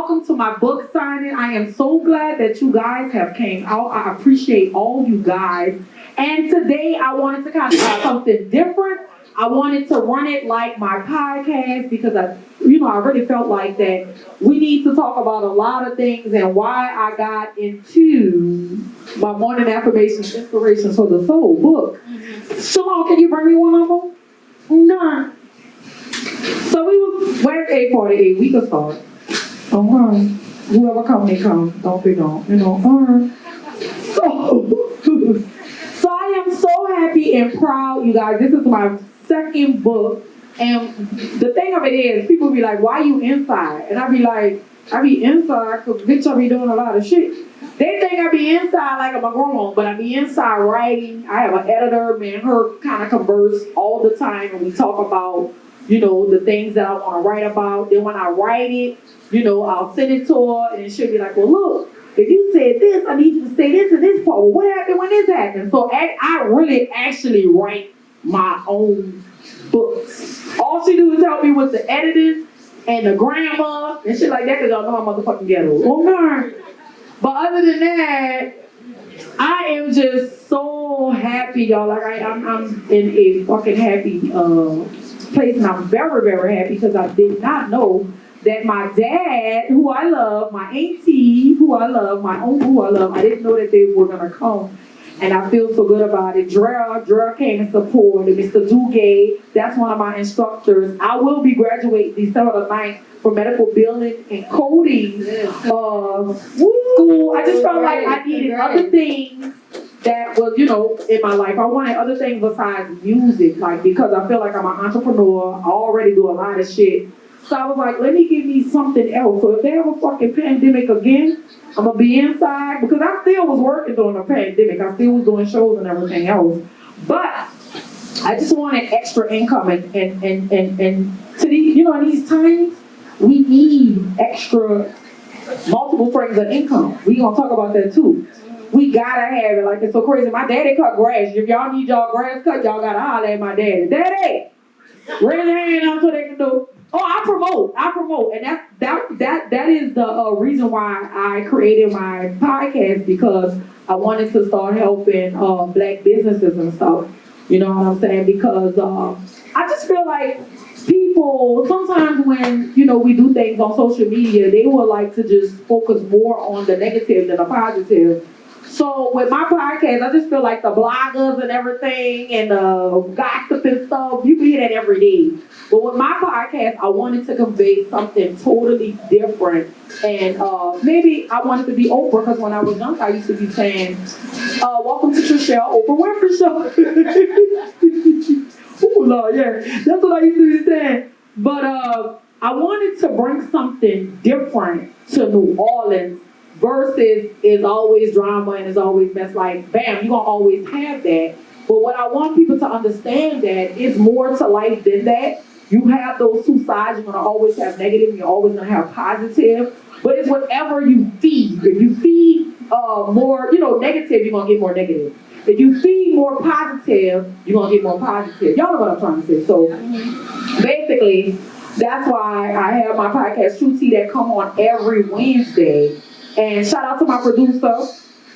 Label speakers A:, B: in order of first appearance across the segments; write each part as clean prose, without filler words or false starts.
A: welcome to my book signing. I am so glad that you guys have came out. I appreciate all you guys. And today I wanted to kind of try something different. I wanted to run it like my podcast because I really felt like that we need to talk about a lot of things and why I got into my morning affirmations, inspirations for the soul book. Shalom, can you bring me one of them? No. So where's 8:48? We can start. Okay. Whoever come, they come. Don't be gone. So I am so happy and proud, you guys. This is my second book. And the thing of it is, people be like, why you inside? And I be like, I be inside because bitch, I be doing a lot of shit. They think I be inside like I'm a grown, but I be inside writing. I have an editor, me and her kind of converse all the time, and we talk about, the things that I want to write about. Then when I write it, I'll send it to her, and she'll be like, well, look, if you said this, I need you to say this and this part. Well, what happened when this happened? So I really actually write my own books. All she do is help me with the editing and the grammar and shit like that, because y'all know I'm motherfucking ghetto. Okay. But other than that, I am just so happy, y'all. Like I'm in a fucking happy place, and I'm very, very happy because I did not know that my dad, who I love, my auntie, who I love, my uncle, who I love, I didn't know that they were gonna come. And I feel so good about it. Dre came in support, and Mr. Dugay, that's one of my instructors. I will be graduating December the 9th for medical billing and coding school. I just felt like I needed other things that was, in my life. I wanted other things besides music, because I feel like I'm an entrepreneur. I already do a lot of shit. So I was like, let me give me something else. So if they have a fucking pandemic again, I'm going to be inside, because I still was working during the pandemic. I still was doing shows and everything else. But I just wanted extra income. And to these, in these times, we need extra multiple streams of income. We going to talk about that too. We got to have it. Like, it's so crazy. My daddy cut grass. If y'all need y'all grass cut, y'all got to holler at my daddy. Daddy! Raise your hand up so they can do. Oh, I promote, and that is the reason why I created my podcast, because I wanted to start helping black businesses and stuff. You know what I'm saying? Because I just feel like people sometimes when we do things on social media, they would like to just focus more on the negative than the positive. So with my podcast, I just feel like the bloggers and everything and the gossip and stuff, you can hear that every day. But with my podcast, I wanted to convey something totally different. And maybe I wanted to be Oprah, because when I was young, I used to be saying, welcome to Trishelle, Oprah Winford Show. Oh, Lord, yeah. That's what I used to be saying. But I wanted to bring something different to New Orleans. Versus is always drama and is always mess. Like, bam, you're going to always have that. But what I want people to understand that is more to life than that. You have those two sides. You're going to always have negative. You're always going to have positive. But it's whatever you feed. If you feed more, negative, you're going to get more negative. If you feed more positive, you're going to get more positive. Y'all know what I'm trying to say. So basically, that's why I have my podcast, True Tea, that come on every Wednesday. And shout out to my producer,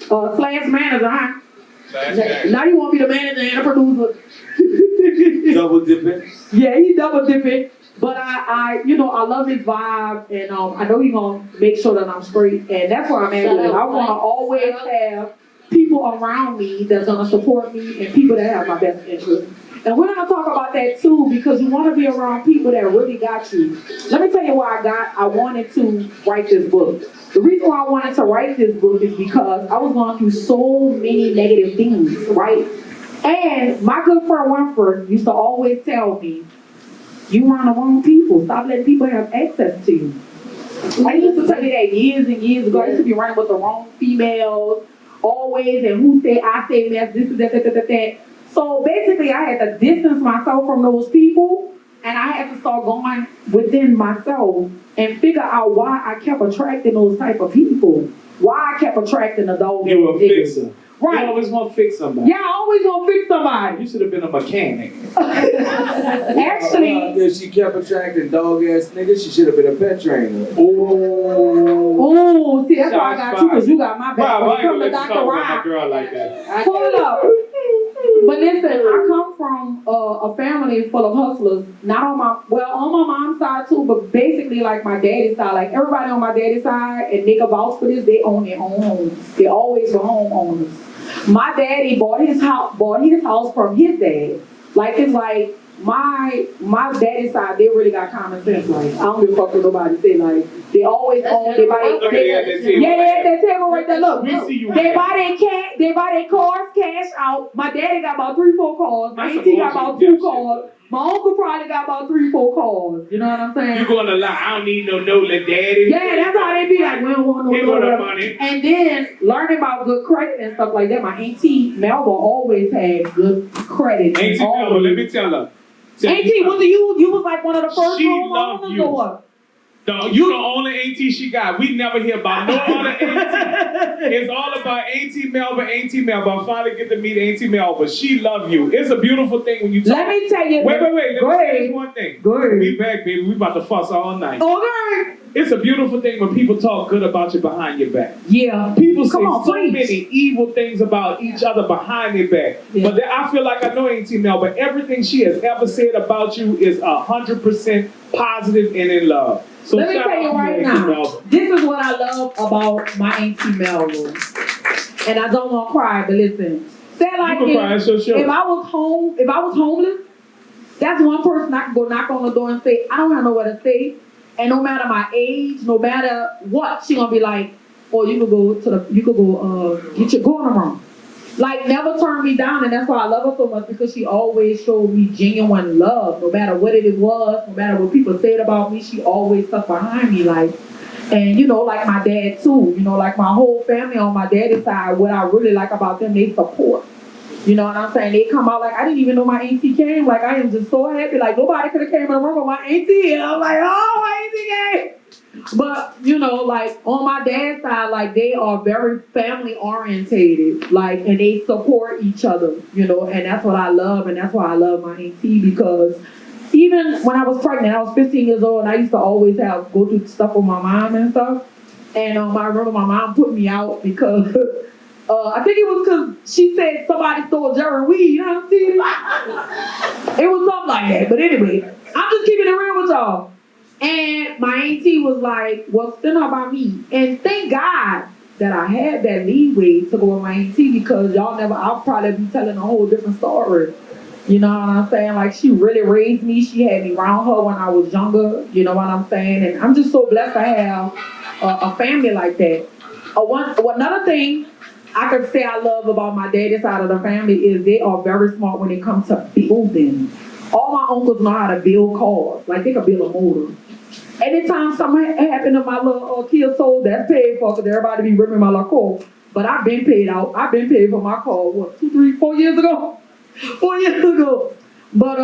A: slash manager, huh? Now you want me the manager and the producer.
B: Double dipping.
A: Yeah, he double dipping. But I love his vibe, and I know he's gonna make sure that I'm straight, and that's where I'm at with it. I want to always have people around me that's gonna support me and people that have my best interest. And we're gonna talk about that too, because you want to be around people that really got you. Let me tell you why I wanted to write this book. The reason why I wanted to write this book is because I was going through so many negative things, right? And my good friend Winford used to always tell me, you around the wrong people. Stop letting people have access to you. I used to tell you that years and years ago. I used to be running with the wrong females, always, and who said I say mess, this is that. So basically, I had to distance myself from those people, and I had to start going within myself and figure out why I kept attracting those type of people. Why I kept attracting the dog.
B: You were a fixer.
A: Right.
B: You always want to fix somebody.
A: Yeah, I always want to fix somebody.
B: You should have been a mechanic.
A: Actually,
C: if she kept attracting dog ass niggas, she should have been a pet trainer.
A: Oh, see, that's why I got you, because you got my back.
B: Wow,
A: When it
B: I
A: comes to
B: ain't
A: Dr.
B: gonna let you talk about
A: Rock,
B: my girl like that.
A: pull it up. But listen, I come from a family full of hustlers. Not on my mom's side too, but basically like my daddy's side. Like everybody on my daddy's side, and they can vouch for this, they own their own homes. They always were homeowners. My daddy bought his house from his dad. Like it's like my daddy's side, they really got common sense. Like I don't give a fuck what nobody say. Like they always own. They buy
B: Look at that table.
A: yeah, they had that table right there. Look,
B: We see you.
A: they buy their cars cash out. My daddy got about 3-4 cars. My
B: That's
A: auntie
B: some
A: got about
B: bullshit
A: 2 cars. My uncle probably got about 3-4 cars. You know what I'm saying?
B: You gonna lie? I don't need no daddy.
A: Yeah, that's how they be like. We don't want no
B: Here go the
A: whatever.
B: money.
A: And then learning about good credit and stuff like that. My auntie Melba always had good credit.
B: Auntie Melba, let me tell her.
A: Auntie, was you was like one of the first
B: She
A: homeowners
B: loved you.
A: or what?
B: You the only auntie she got. We never hear about no other auntie. It's all about Auntie Melba, Auntie Melba. I finally get to meet Auntie Melba. She love you. It's a beautiful thing when you talk.
A: Let me tell you.
B: Wait. Let me
A: Go
B: say
A: ahead.
B: this one thing.
A: Go ahead.
B: We back, baby. We about to fuss all night.
A: Okay.
B: It's a beautiful thing when people talk good about you behind your back.
A: Yeah.
B: People say
A: Come on,
B: so
A: preach.
B: many evil things about each other behind their back.
A: Yeah.
B: But I feel like I know Auntie Melba. Everything she has ever said about you is 100% positive and in love. So
A: Let me
B: shout
A: tell you
B: out to
A: right
B: Auntie
A: now,
B: Melba.
A: this is what I love about my Auntie Melba. And I don't want to cry, but listen. Say like
B: You can cry, it's your show.
A: if I was homeless, that's one person I could go knock on the door and say, I don't have nowhere to stay. And no matter my age, no matter what, she gonna be like, oh, you could go get your going wrong. Like, never turn me down, and that's why I love her so much, because she always showed me genuine love. No matter what it was, no matter what people said about me, she always stuck behind me. Like, and like my dad too. Like my whole family on my daddy's side, what I really like about them, they support. You know what I'm saying? They come out like, I didn't even know my auntie came. Like, I am just so happy. Like, nobody could have came in the room with my auntie. And I'm like, oh, my auntie came. But, like, on my dad's side, like, they are very family-orientated. Like, and they support each other, and that's what I love. And that's why I love my auntie, because even when I was pregnant, I was 15 years old, and I used to always go through stuff with my mom and stuff. And I remember my mom put me out because... I think it was because she said somebody stole Jerry weed, you know what I'm saying? It was something like that. But anyway, I'm just keeping it real with y'all. And my auntie was like, well, send her by me. And thank God that I had that leeway to go with my auntie, because I'll probably be telling a whole different story. You know what I'm saying? Like, she really raised me. She had me around her when I was younger. You know what I'm saying? And I'm just so blessed to have a family like that. Another thing I could say I love about my daddy's side of the family is they are very smart when it comes to building. All my uncles know how to build cars. Like, they can build a motor. Anytime something happened to my little kid soul, that's paid for, because everybody be ripping my little car. But I've been paid out. I've been paid for my car, 2, 3, 4 years ago? 4 years ago. But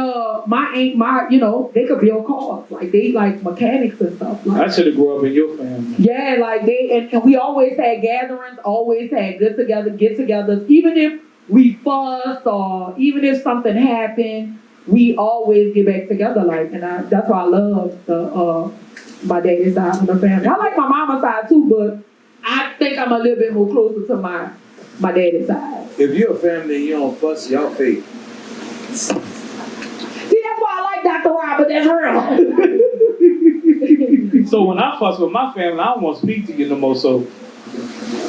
A: they could build cars. Like, they like mechanics and stuff. Like,
B: I should have grew up in your family.
A: yeah, like and we always had gatherings, always had get-togethers. Even if we fuss or even if something happened, we always get back together. Like, and that's why I love my daddy's side of the family. I like my mama's side too, but I think I'm a little bit more closer to my daddy's side.
C: If you're a family and you don't fuss, y'all fake.
A: See, that's why I like Dr. Robert. That's real.
B: So when I fuss with my family, I don't want to speak to you no more. So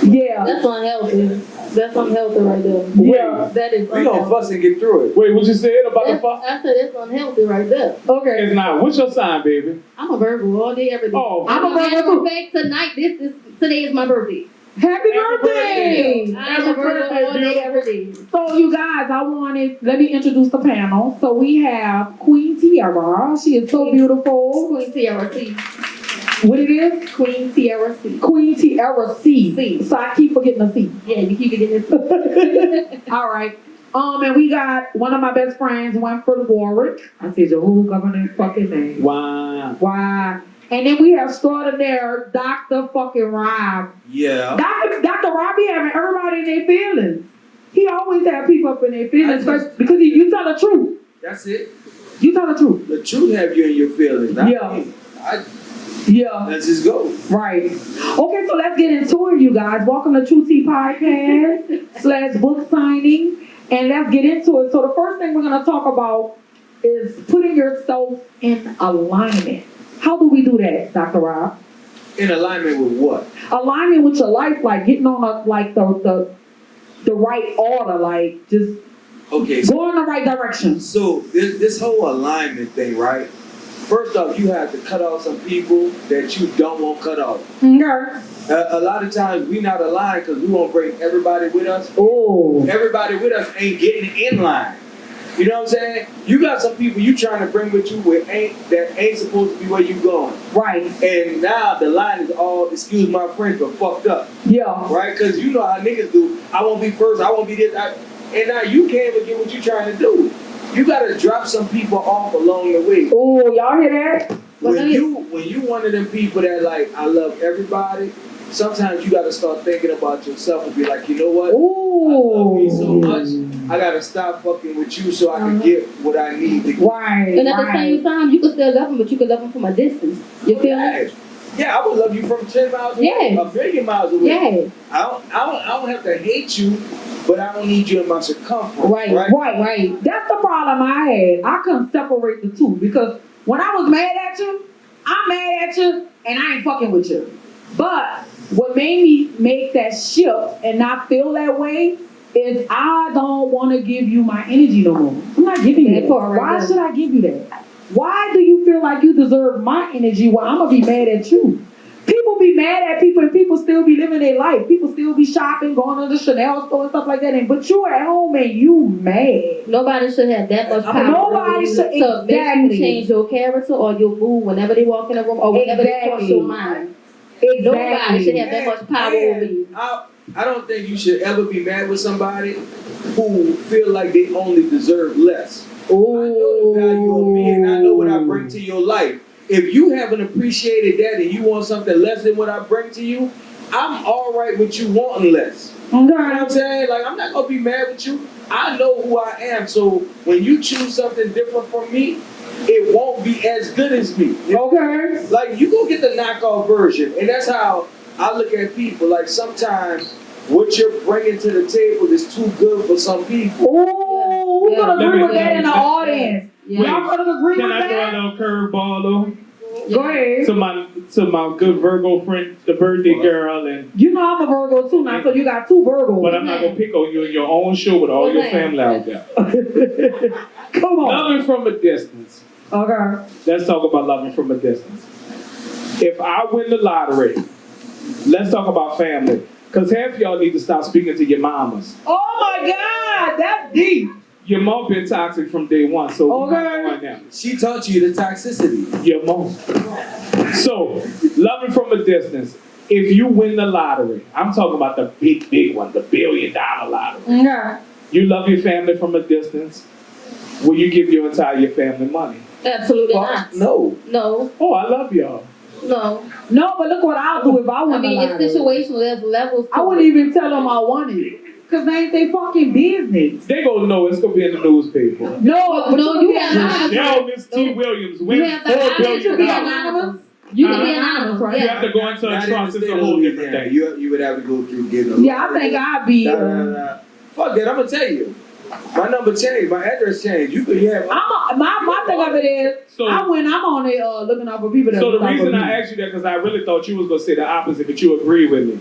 A: Yeah.
D: That's unhealthy. That's unhealthy right there.
A: Yeah.
D: That is
C: We gonna
D: unhealthy.
C: fuss and get through it.
B: wait, what you said about the fuss?
D: I said it's unhealthy right there.
A: Okay.
B: It's not. What's your sign, baby?
D: I'm a Virgo all day, every day.
B: Oh.
A: I'm a
D: Matter
A: Virgo
D: of fact, today is my birthday.
A: Happy birthday!
D: I'm a Virgo all day, every day.
A: So you guys, let me introduce the panel. So we have Queen Tiara. She is so beautiful.
D: Queen Tiara C.
A: What it is?
D: Queen Tiara C.
A: Queen Tiara C.
D: C.
A: So I keep forgetting the C.
D: Yeah, you keep getting this.
A: All right. And we got one of my best friends, Winford Warwick. I said your whole government fucking name.
B: Wow.
A: Why? And then we have extraordinaire Dr. fucking Rob.
C: Yeah.
A: Dr. Rob be having everybody in their feelings. He always have people up in their feelings first because you tell the truth.
C: That's it.
A: You tell the truth.
C: The truth have you in your feelings.
A: Yeah. Yeah.
C: Let's just go.
A: Right. Okay, so let's get into it, you guys. Welcome to True Tea Podcast / book signing. And let's get into it. So the first thing we're going to talk about is putting yourself in alignment. How do we do that, Dr. Rob?
C: In alignment with what?
A: Alignment with your life, like getting on the right order, like just
C: Okay. So,
A: go in the right direction.
C: so this whole alignment thing, right? First off, you have to cut off some people that you don't want cut off.
A: Okay.
C: A lot of times we not aligned because we want to bring everybody with us.
A: Oh.
C: Everybody with us ain't getting in line. You know what I'm saying? You got some people you trying to bring with you that ain't supposed to be where you going.
A: Right.
C: And now the line is all, excuse my French, but fucked up.
A: Yeah.
C: Right? Because you know how niggas do. I won't be first. I won't be this. And now you can't even get what you're trying to do. You got to drop some people off along the way.
A: Oh, y'all hear that?
C: When you one of them people that like, I love everybody, sometimes you got to start thinking about yourself and be like, you know what?
A: Ooh.
C: I love me so much. I got to stop fucking with you so I can get what I need to get.
A: Right.
D: And at the same time, you can still love them, but you can love them from a distance. You feel me?
C: Yeah, I would love you from 10 miles away,
D: Yeah.
C: a billion miles away.
D: Yeah.
C: I don't have to hate you, but I don't need you in my circumference.
A: Right. That's the problem I had. I couldn't separate the two because when I was mad at you, I'm mad at you and I ain't fucking with you. But what made me make that shift and not feel that way is I don't want to give you my energy no more. I'm not giving you that. Why should I give you that? Why do you feel like you deserve my energy when I'm going to be mad at you? People be mad at people and people still be living their life. People still be shopping, going to the Chanel store and stuff like that. But you at home and you mad.
D: Nobody should have that much power.
A: Nobody should.
D: So make you change your character or your mood whenever they walk in the room or whenever they cross your mind. Nobody should have that much power over you.
C: I don't think you should ever be mad with somebody who feel like they only deserve less.
A: Ooh.
C: I know the value of me and I know what I bring to your life. If you haven't appreciated that and you want something less than what I bring to you, I'm all right with you wanting less.
A: Okay.
C: You know what I'm saying? Like, I'm not going to be mad with you. I know who I am. So when you choose something different from me, it won't be as good as me.
A: Okay.
C: Like, you go get the knockoff version. And that's how I look at people. Like, sometimes what you're bringing to the table is too good for some people.
A: Ooh, who's going to agree with that in the audience?
D: Yeah.
A: Y'all going to agree
B: Can
A: with
B: I throw a
A: that?
B: little curveball though?
A: Go ahead.
B: To my good Virgo friend, the birthday girl, and
A: You know I'm a Virgo too now, so you got two Virgos.
B: but I'm not gonna pick on you in your own show with all your family out there.
A: Come on.
B: Loving from a distance.
A: Okay.
B: Let's talk about loving from a distance. If I win the lottery, let's talk about family. Because half of y'all need to stop speaking to your mamas.
A: Oh my God, that's deep.
B: Your mom been toxic from day one, so
A: Okay.
B: right now.
C: She taught you the toxicity.
B: Your mom. So, loving from a distance. If you win the lottery, I'm talking about the big one, the $1 billion lottery.
A: Okay.
B: You love your family from a distance. Will you give your entire family money?
D: Absolutely
C: Fuck
D: not.
C: no.
D: No.
B: Oh, I love y'all.
D: No.
A: No, but look what I'll do if I
D: I
A: win the
D: mean, it's
A: lottery.
D: situational. There's levels.
A: I wouldn't even tell them I won it. Because they ain't they fucking business.
B: They gonna know it's gonna be in the newspaper.
A: No, but
D: No, you have
B: Now Miss T. Williams wins
D: have
B: $4
D: to
B: billion.
A: be anonymous.
D: You can be anonymous, right?
B: You have to go into a
C: Not in
B: trust.
C: the
B: It's
C: state
B: a
C: of
B: whole different
C: Louisiana.
B: thing.
C: You would have to go through getting a
A: Yeah, I think I'd be.
C: Fuck that, I'm gonna tell you. My number changed, my address changed. You could have
A: My thing of it is,
B: So-
A: I'm on it looking out for people that
B: So the
A: look out
B: reason
A: for me.
B: I asked you that because I really thought you was gonna say the opposite, but you agree with me.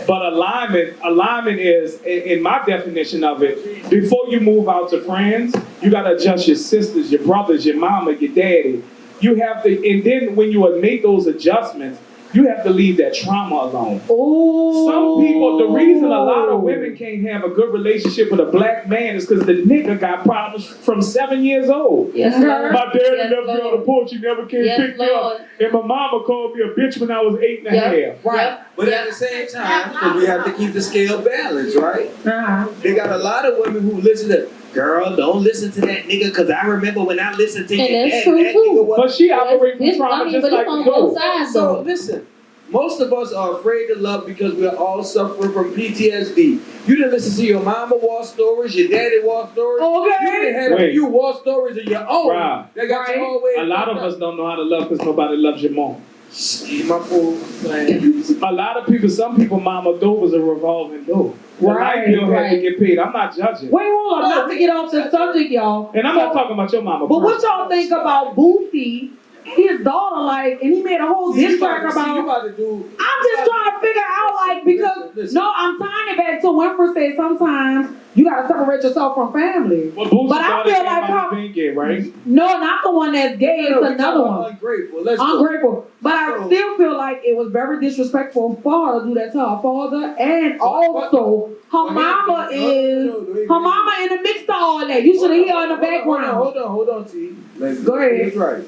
B: But alignment is, in my definition of it, before you move out to friends, you gotta adjust your sisters, your brothers, your mama, your daddy. You have to, and then when you make those adjustments, you have to leave that trauma alone.
A: Ooh.
B: Some people, the reason a lot of women can't have a good relationship with a black man is because the nigga got problems from 7 years old.
D: Yes, Lord.
B: My daddy
D: Yes,
B: never been on the
D: Lord.
B: porch, he never came
D: Yes,
B: pick me up.
D: Lord.
B: And my mama called me a bitch when I was 8 and a
D: Yep.
B: half.
A: Right.
C: But at the same time, 'cause we have to keep the scale balanced, right?
A: Uh-huh.
C: They got a lot of women who listen to, girl, don't listen to that nigga, because I remember when I listened to
D: And
C: you.
D: that's true, too.
C: Nigga was.
B: But she operates from
D: It's,
B: trauma
D: I mean,
B: just
D: but
B: like
D: it's on
B: you.
D: both sides,
C: So
D: though.
C: listen, most of us are afraid to love because we're all suffering from PTSD. You didn't listen to your mama war stories, your daddy war stories.
A: Okay.
C: You didn't have a few war stories of your own.
B: Right.
C: That got you all the way.
B: A lot of us don't know how to love because nobody loves you more.
C: My fool.
B: A lot of people, some people, mama door was a revolving door. The light bill had to get paid. I'm not judging.
A: Wait, hold on, not to get off the subject, y'all.
B: And I'm not talking about your mama.
A: But what y'all think about Boosie? His daughter, like, and he made a whole diss track about.
C: I'm
A: just trying to figure out, like, because
C: listen.
A: no, I'm tying it back to Winford said sometimes you gotta separate yourself from family.
B: Well, Boosie's
A: But I
B: daughter
A: feel
B: came
A: like
B: out being gay, right?
A: No, not the one that's gay. It's another one.
C: Ungrateful.
A: Ungrateful. But I still feel like it was very disrespectful for her to do that to her father, and also her mama in the mix to all that. You should have heard her in the background.
C: Hold on, T.
A: Go ahead.
C: That's right.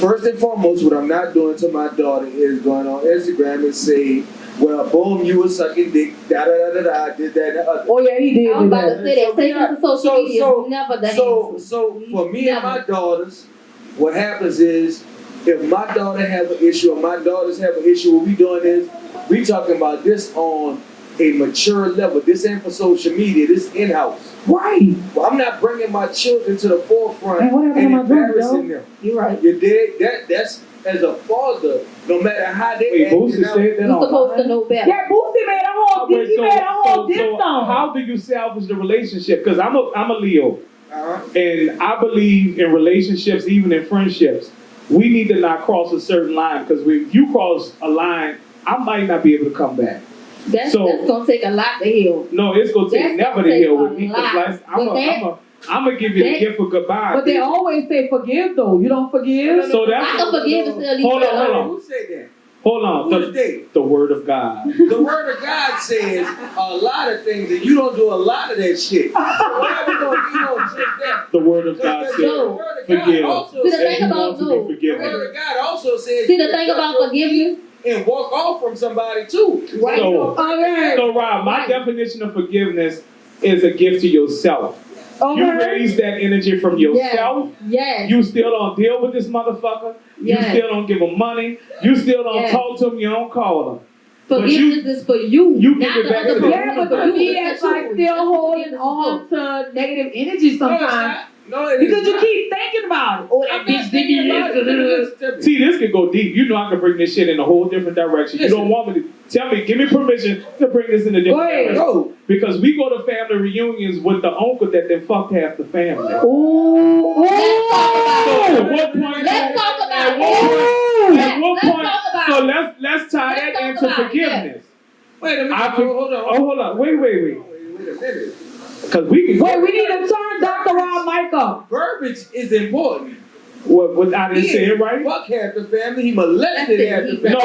C: First and foremost, what I'm not doing to my daughter is going on Instagram and say, well, boom, you was sucking dick, da-da-da-da-da, did that and the other.
A: Oh, yeah, he did.
D: I was about to say that. Taking to social media is never the answer.
C: So for me and my daughters, what happens is, if my daughter have an issue or my daughters have an issue, what we doing is, we talking about this on a mature level. This ain't for social media, this in-house.
A: Right.
C: Well, I'm not bringing my children to the forefront
A: Hey, what happened
C: and
A: to my daughter,
C: embarrassing them.
A: You're right.
C: You dig? That's as a father, no matter how they
B: Wait,
C: acting
B: Boosie
C: out.
B: said that
D: You're
B: on
D: supposed to know better.
A: Yeah, Boosie made a whole diss
B: so
A: song.
B: how do you salvage the relationship? Because I'm a Leo,
C: Uh-huh.
B: and I believe in relationships, even in friendships, we need to not cross a certain line. Because if you cross a line, I might not be able to come back.
D: That's gonna take a lot to heal.
B: No, it's gonna take never to heal with me. Because I'm gonna give you the gift of goodbye.
A: But they always say forgive, though. You don't forgive?
B: So that's
D: I can forgive and still leave
B: Hold
D: it
B: on.
D: alone.
C: Who said that?
B: Hold on.
C: Who is they?
B: The word of God.
C: The word of God says a lot of things, and you don't do a lot of that shit. So whatever you don't check that.
B: The word of God
C: Because
B: says,
C: the word of God
B: forgive.
C: also
D: See, the
C: says,
D: thing about
B: to be
D: no.
C: the
B: forgiven.
C: word of God also says,
D: See, the thing about forgiveness,
C: and walk off from somebody too.
D: right?
B: So Rob, my definition of forgiveness is a gift to yourself. You raise that energy from yourself.
D: Yes.
B: You still don't deal with this motherfucker.
D: Yes.
B: You still don't give him money. You still don't
D: Yes.
B: talk to him. You don't call him.
D: Forgiveness is for you.
B: you
D: not
B: give it
D: the
B: back
D: other
B: to
D: person.
B: them.
A: Yeah, but for me, that's like still holding on to negative energy sometimes.
C: No, it
A: Because you
C: not.
A: keep thinking about it. Oh, that
C: I'm
A: bitch
C: not
A: did me
C: thinking about
A: this.
C: it.
B: See, this could go deep. You know I can bring this shit in a whole different direction. You don't want me to tell me, give me permission to bring this in a different
A: Go ahead.
B: direction.
C: Go.
B: Because we go to family reunions with the uncle that then fucked half the family.
A: Ooh.
B: So at what point?
D: Let's talk about
B: At
D: it.
B: what point? At what
D: Let's
B: point?
D: talk about
B: So
D: it.
B: let's tie
D: Let's
B: that
D: talk
B: into
D: about it,
B: forgiveness.
C: Wait a minute.
B: I
C: Hold on.
B: hold on. Wait.
C: Wait a minute.
B: Because we can.
A: Wait, we need to turn Dr. Rob Mike up.
C: Verbiage is important.
B: What I didn't say it right?
C: Fuck half the family. He molested half the family.
B: No,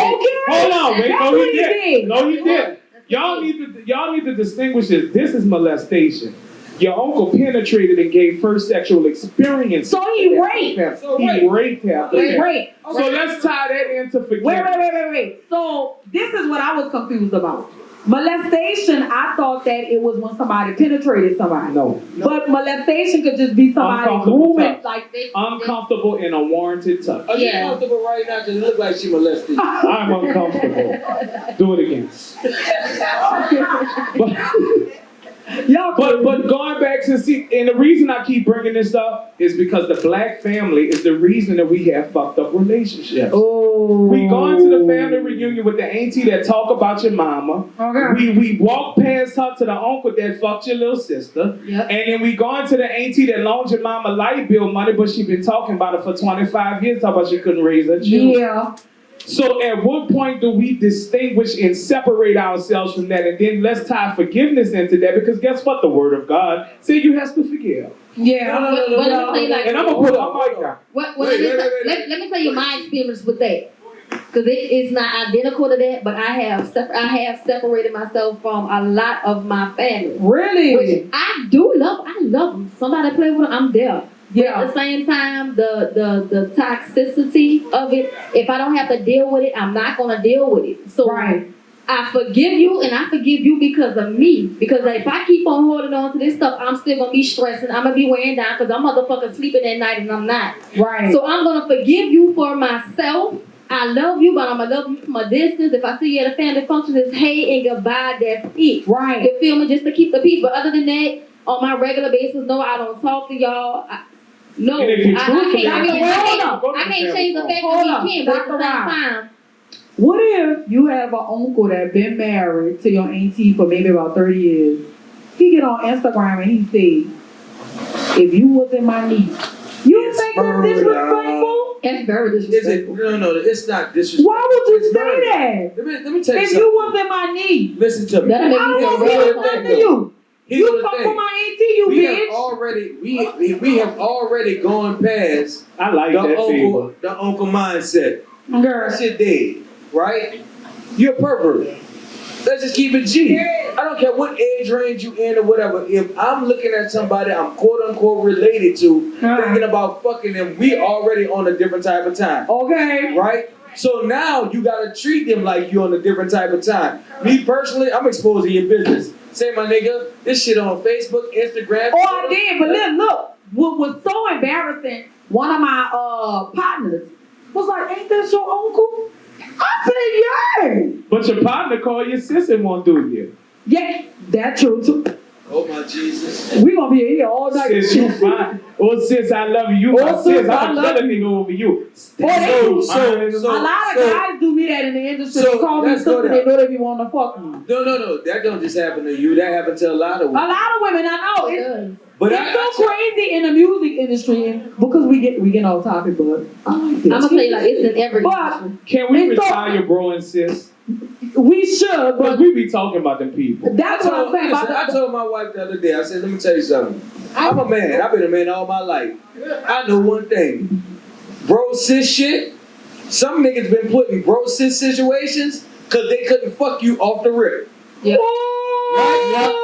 B: hold on. Wait,
A: That's
B: no,
A: what
B: he
A: he
B: did.
A: did.
B: No, he did. Y'all need to distinguish this. This is molestation. Your uncle penetrated and gave first sexual experience.
A: So he raped.
B: He raped half the family.
A: Rape.
B: So let's tie that into forgiveness.
A: Wait. So this is what I was confused about. Molestation, I thought that it was when somebody penetrated somebody.
B: No.
A: But molestation could just be somebody
B: Uncomfortable
A: grooming,
B: touch.
A: like they.
B: Uncomfortable and unwarranted touch.
C: Are you comfortable right now? Because it look like she molested you.
B: I'm uncomfortable. Do it again. But going back to see, and the reason I keep bringing this up is because the black family is the reason that we have fucked up relationships.
A: Oh.
B: We go into the family reunion with the auntie that talk about your mama.
A: Okay.
B: We walk past her to the uncle that fucked your little sister.
D: Yep.
B: And then we go into the auntie that loaned your mama light bill money, but she been talking about it for 25 years, talking about she couldn't raise her children.
A: Yeah.
B: So at what point do we distinguish and separate ourselves from that? And then let's tie forgiveness into that, because guess what? The word of God says you have to forgive.
A: Yeah.
D: But let me tell you, like,
B: And I'm going to put my mic down.
D: Let me tell you my experience with that. Because it's not identical to that, but I have separated myself from a lot of my family.
A: Really?
D: Which I do love. I love them. Somebody play with them, I'm there.
A: Yeah.
D: But at the same time, the toxicity of it, if I don't have to deal with it, I'm not going to deal with it. So
A: Right.
D: I forgive you, and I forgive you because of me. Because if I keep on holding on to this stuff, I'm still going to be stressing. I'm going to be wearing down because I'm motherfucking sleeping at night and I'm not.
A: Right.
D: So I'm going to forgive you for myself I love you, but I'm gonna love you from a distance. If I see you at a family function, it's hey and goodbye, that's it.
A: Right.
D: You feel me? Just to keep the peace. But other than that, on my regular basis, no, I don't talk to y'all. No,
B: And if you
D: I
B: truthfully-
D: can't change the fact that we can, but at the same time,
A: What if you have an uncle that been married to your auntie for maybe about 30 years? He get on Instagram and he say, if you wasn't my niece, you
C: It's
A: think that's
C: murder.
A: disrespectful?
D: that's very
C: Is it?
D: disrespectful.
C: No, it's not disrespectful.
A: Why would you
C: It's
A: say
C: murder.
A: that?
C: Let me tell you
A: If
C: something.
A: you wasn't my niece,
C: Listen to me.
D: That'll make
A: I
D: me
A: don't
D: feel
A: want to
D: real
A: give nothing to you.
C: Here's
A: You
C: the
A: fuck
C: thing.
A: with my auntie, you
C: we
A: bitch.
C: have already we have already gone past
B: I like
C: the
B: that fever.
C: uncle mindset.
A: Girl.
C: That shit dead, right? You're a pervert. Let's just keep it G. I don't care what age range you in or whatever. If I'm looking at somebody I'm quote unquote related to, thinking about fucking them, we already on a different type of time,
A: Okay.
C: right? So now you gotta treat them like you on a different type of time. Me personally, I'm exposing your business. Say my nigga, this shit on Facebook, Instagram.
A: Oh, I did, but look, what was so embarrassing, one of my partners was like, ain't that your uncle? I said, yeah.
B: But your partner call your sis and won't do it.
A: Yeah, that's true too.
C: Oh my Jesus.
A: We gonna be here all night.
B: Sis, you fine. Oh, sis, I love you. You my
A: Oh, sis,
B: sis.
A: I
B: I'm
A: love
B: gonna kill a nigga over you.
C: So-
A: A lot of guys do me that in the industry.
C: So,
A: They call me
C: let's go
A: sister,
C: there.
A: they know they be wanting to fuck me.
C: No. That don't just happen to you. That happened to a lot of
A: A
C: women.
A: lot of women, I know.
D: It
A: It's,
D: does.
C: But
A: it's so crazy in the music industry and because we get off topic, but I like this.
D: I'm gonna tell you like it's in every
A: But
D: industry.
B: Can we
A: It's so-
B: retire bro and sis?
A: we should,
B: Because
A: but
B: we be talking about them people.
A: that's what I'm saying
C: Listen,
A: about
C: I told my wife the other day, I said, let me tell you something. I'm a man. I've been a man all my life. I know one thing. Bro sis shit, some niggas been put in bro sis situations because they couldn't fuck you off the rip.
D: Yep.
A: Whoa!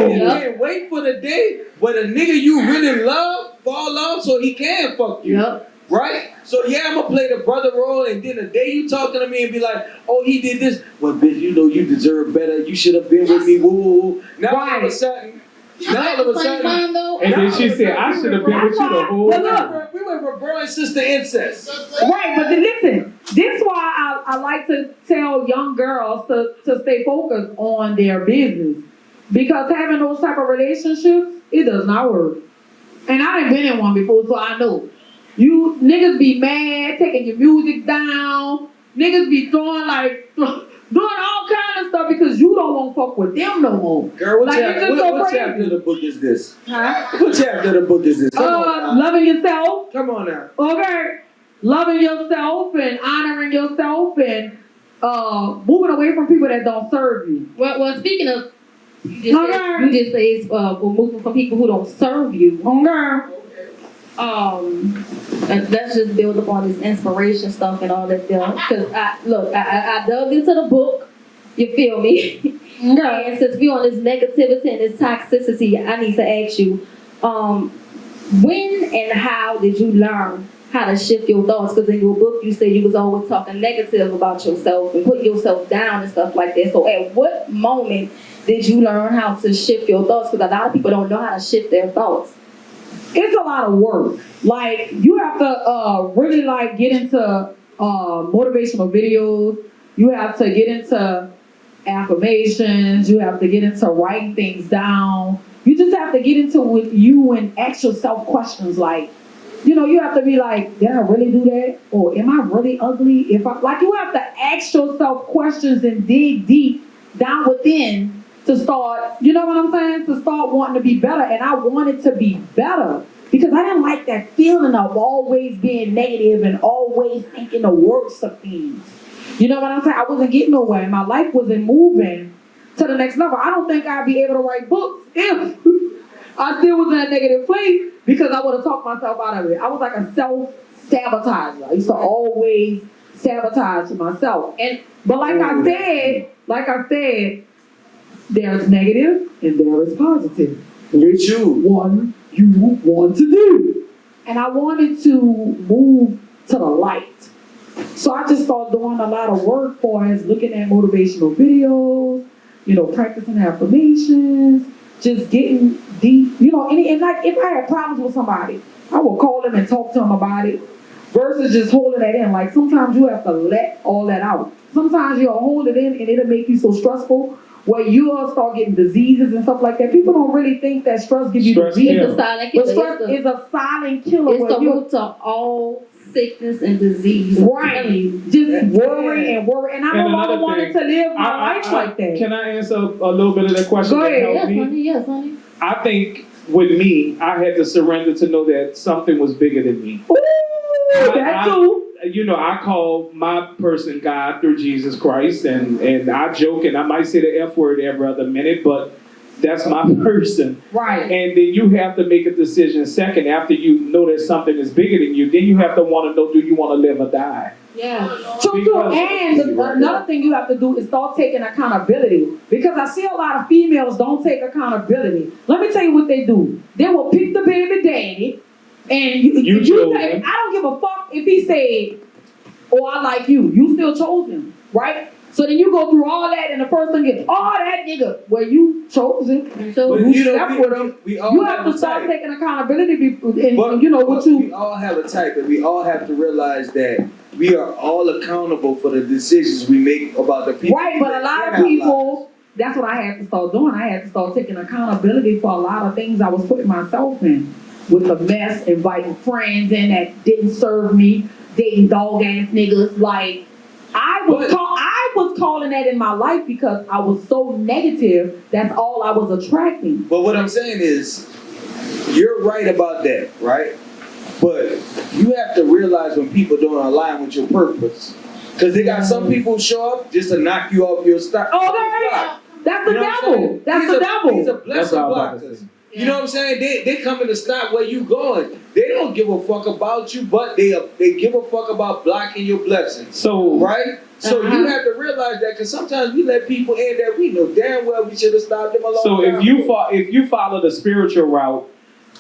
C: You can't wait for the day when a nigga you really love fall off so he can fuck you.
D: Yep.
C: Right? So yeah, I'm gonna play the brother role, and then the day you talking to me and be like, oh, he did this. Well, bitch, you know you deserve better. You should have been with me. Woo, woo, woo. Now all of a sudden,
D: though.
B: And then she said, I should have been with you the whole
A: But look,
B: time.
C: we went for brother and sister incest.
A: Right, but then listen, this is why I like to tell young girls to stay focused on their business. Because having those type of relationships, it does not work. And I done been in one before, so I know. You niggas be mad, taking your music down. Niggas be doing all kind of stuff because you don't want to fuck with them no more.
C: Girl, what,
A: Like, it's just so
C: what
A: crazy.
C: chapter of the book is this?
A: Huh?
C: What chapter of the book is this? Come on now.
A: Loving yourself.
C: Come on now.
A: Okay. Loving yourself and honoring yourself and moving away from people that don't serve you.
D: Well, speaking of, you just said we're moving from people who don't serve you.
A: Okay.
D: And let's just build upon this inspiration stuff and all that there. Because I dug into the book. You feel me?
A: Okay.
D: And since we on this negativity and this toxicity, I need to ask you, when and how did you learn how to shift your thoughts? Because in your book you said you was always talking negative about yourself and putting yourself down and stuff like that. So at what moment did you learn how to shift your thoughts? Because a lot of people don't know how to shift their thoughts.
A: It's a lot of work. Like, you have to really get into motivational videos. You have to get into affirmations. You have to get into writing things down. You just have to get into with you and ask yourself questions like, you have to be like, did I really do that? Or am I really ugly? You have to ask yourself questions and dig deep down within to start, you know what I'm saying? To start wanting to be better. And I wanted to be better because I didn't like that feeling of always being negative and always thinking the worst of things. You know what I'm saying? I wasn't getting nowhere. My life wasn't moving to the next level. I don't think I'd be able to write books if I still was in a negative place because I would have talked myself out of it. I was like a self-sabotager. I used to always sabotage myself. But like I said, there's negative and there is positive.
C: Which
A: One you want to do. And I wanted to move to the light. So I just started doing a lot of work for us, looking at motivational videos, practicing affirmations, just getting deep, and like if I had problems with somebody, I would call them and talk to them about it. versus just holding that in. Like sometimes you have to let all that out. Sometimes you'll hold it in and it'll make you so stressful where you'll start getting diseases and stuff like that. People don't really think that stress gives you
B: Stress
A: diseases.
D: It's a silent killer.
A: But stress is a silent killer.
D: It's
A: where
D: the
A: you-
D: root to all sickness and disease.
A: Right. Just worry and worry. And I
B: And
A: no
B: another
A: longer wanted
B: thing,
A: to live my life like that.
B: Can I answer a little bit of that question?
A: Go
B: that
A: ahead.
B: helped
D: Yes,
B: me?
D: honey. Yes, honey.
B: I think with me, I had to surrender to know that something was bigger than me.
A: Ooh, that too.
B: I call my person God through Jesus Christ, and I joke and I might say the F word every other minute, but that's my person.
A: Right.
B: And then you have to make a decision second after you know that something is bigger than you. Then you have to want to know, do you want to live or die?
D: Yeah.
A: True. And another thing you have to do is start taking accountability. Because I see a lot of females don't take accountability. Let me tell you what they do. They will pick the baby daddy, and you say, I don't give a fuck if he said, oh, I like you. You still chose him, right? So then you go through all that, and the first thing is, oh, that nigga. Well, you chose him. So
C: But
A: you slept with him.
C: we all
A: You have to start
C: a type.
A: taking accountability, and
C: But
A: you know what
C: we
A: you.
C: all have a type, and we all have to realize that we are all accountable for the decisions we make about the people.
A: Right, but a lot
C: in
A: of
C: our
A: people,
C: lives.
A: that's what I had to start doing. I had to start taking accountability for a lot of things I was putting myself in. With the mess, inviting friends in that didn't serve me, dating dog ass niggas. Like, I was calling that in my life because I was so negative, that's all I was attracting.
C: But what I'm saying is, you're right about that, right? But you have to realize when people don't align with your purpose. Because they got some people show up just to knock you off your start.
A: Okay, that's the
C: You know what I'm
A: devil.
C: saying?
A: That's
C: These
A: the
C: are
A: devil.
C: blessing
B: all I'm about to
C: blockers.
B: say.
C: You know what I'm saying? They coming to stop where you going. They don't give a fuck about you, but they give a fuck about blocking your blessings.
B: So
C: Right? So you have to realize that because sometimes we let people in that we know damn well we should have stopped them a long
B: So
C: time
B: if you follow the spiritual route,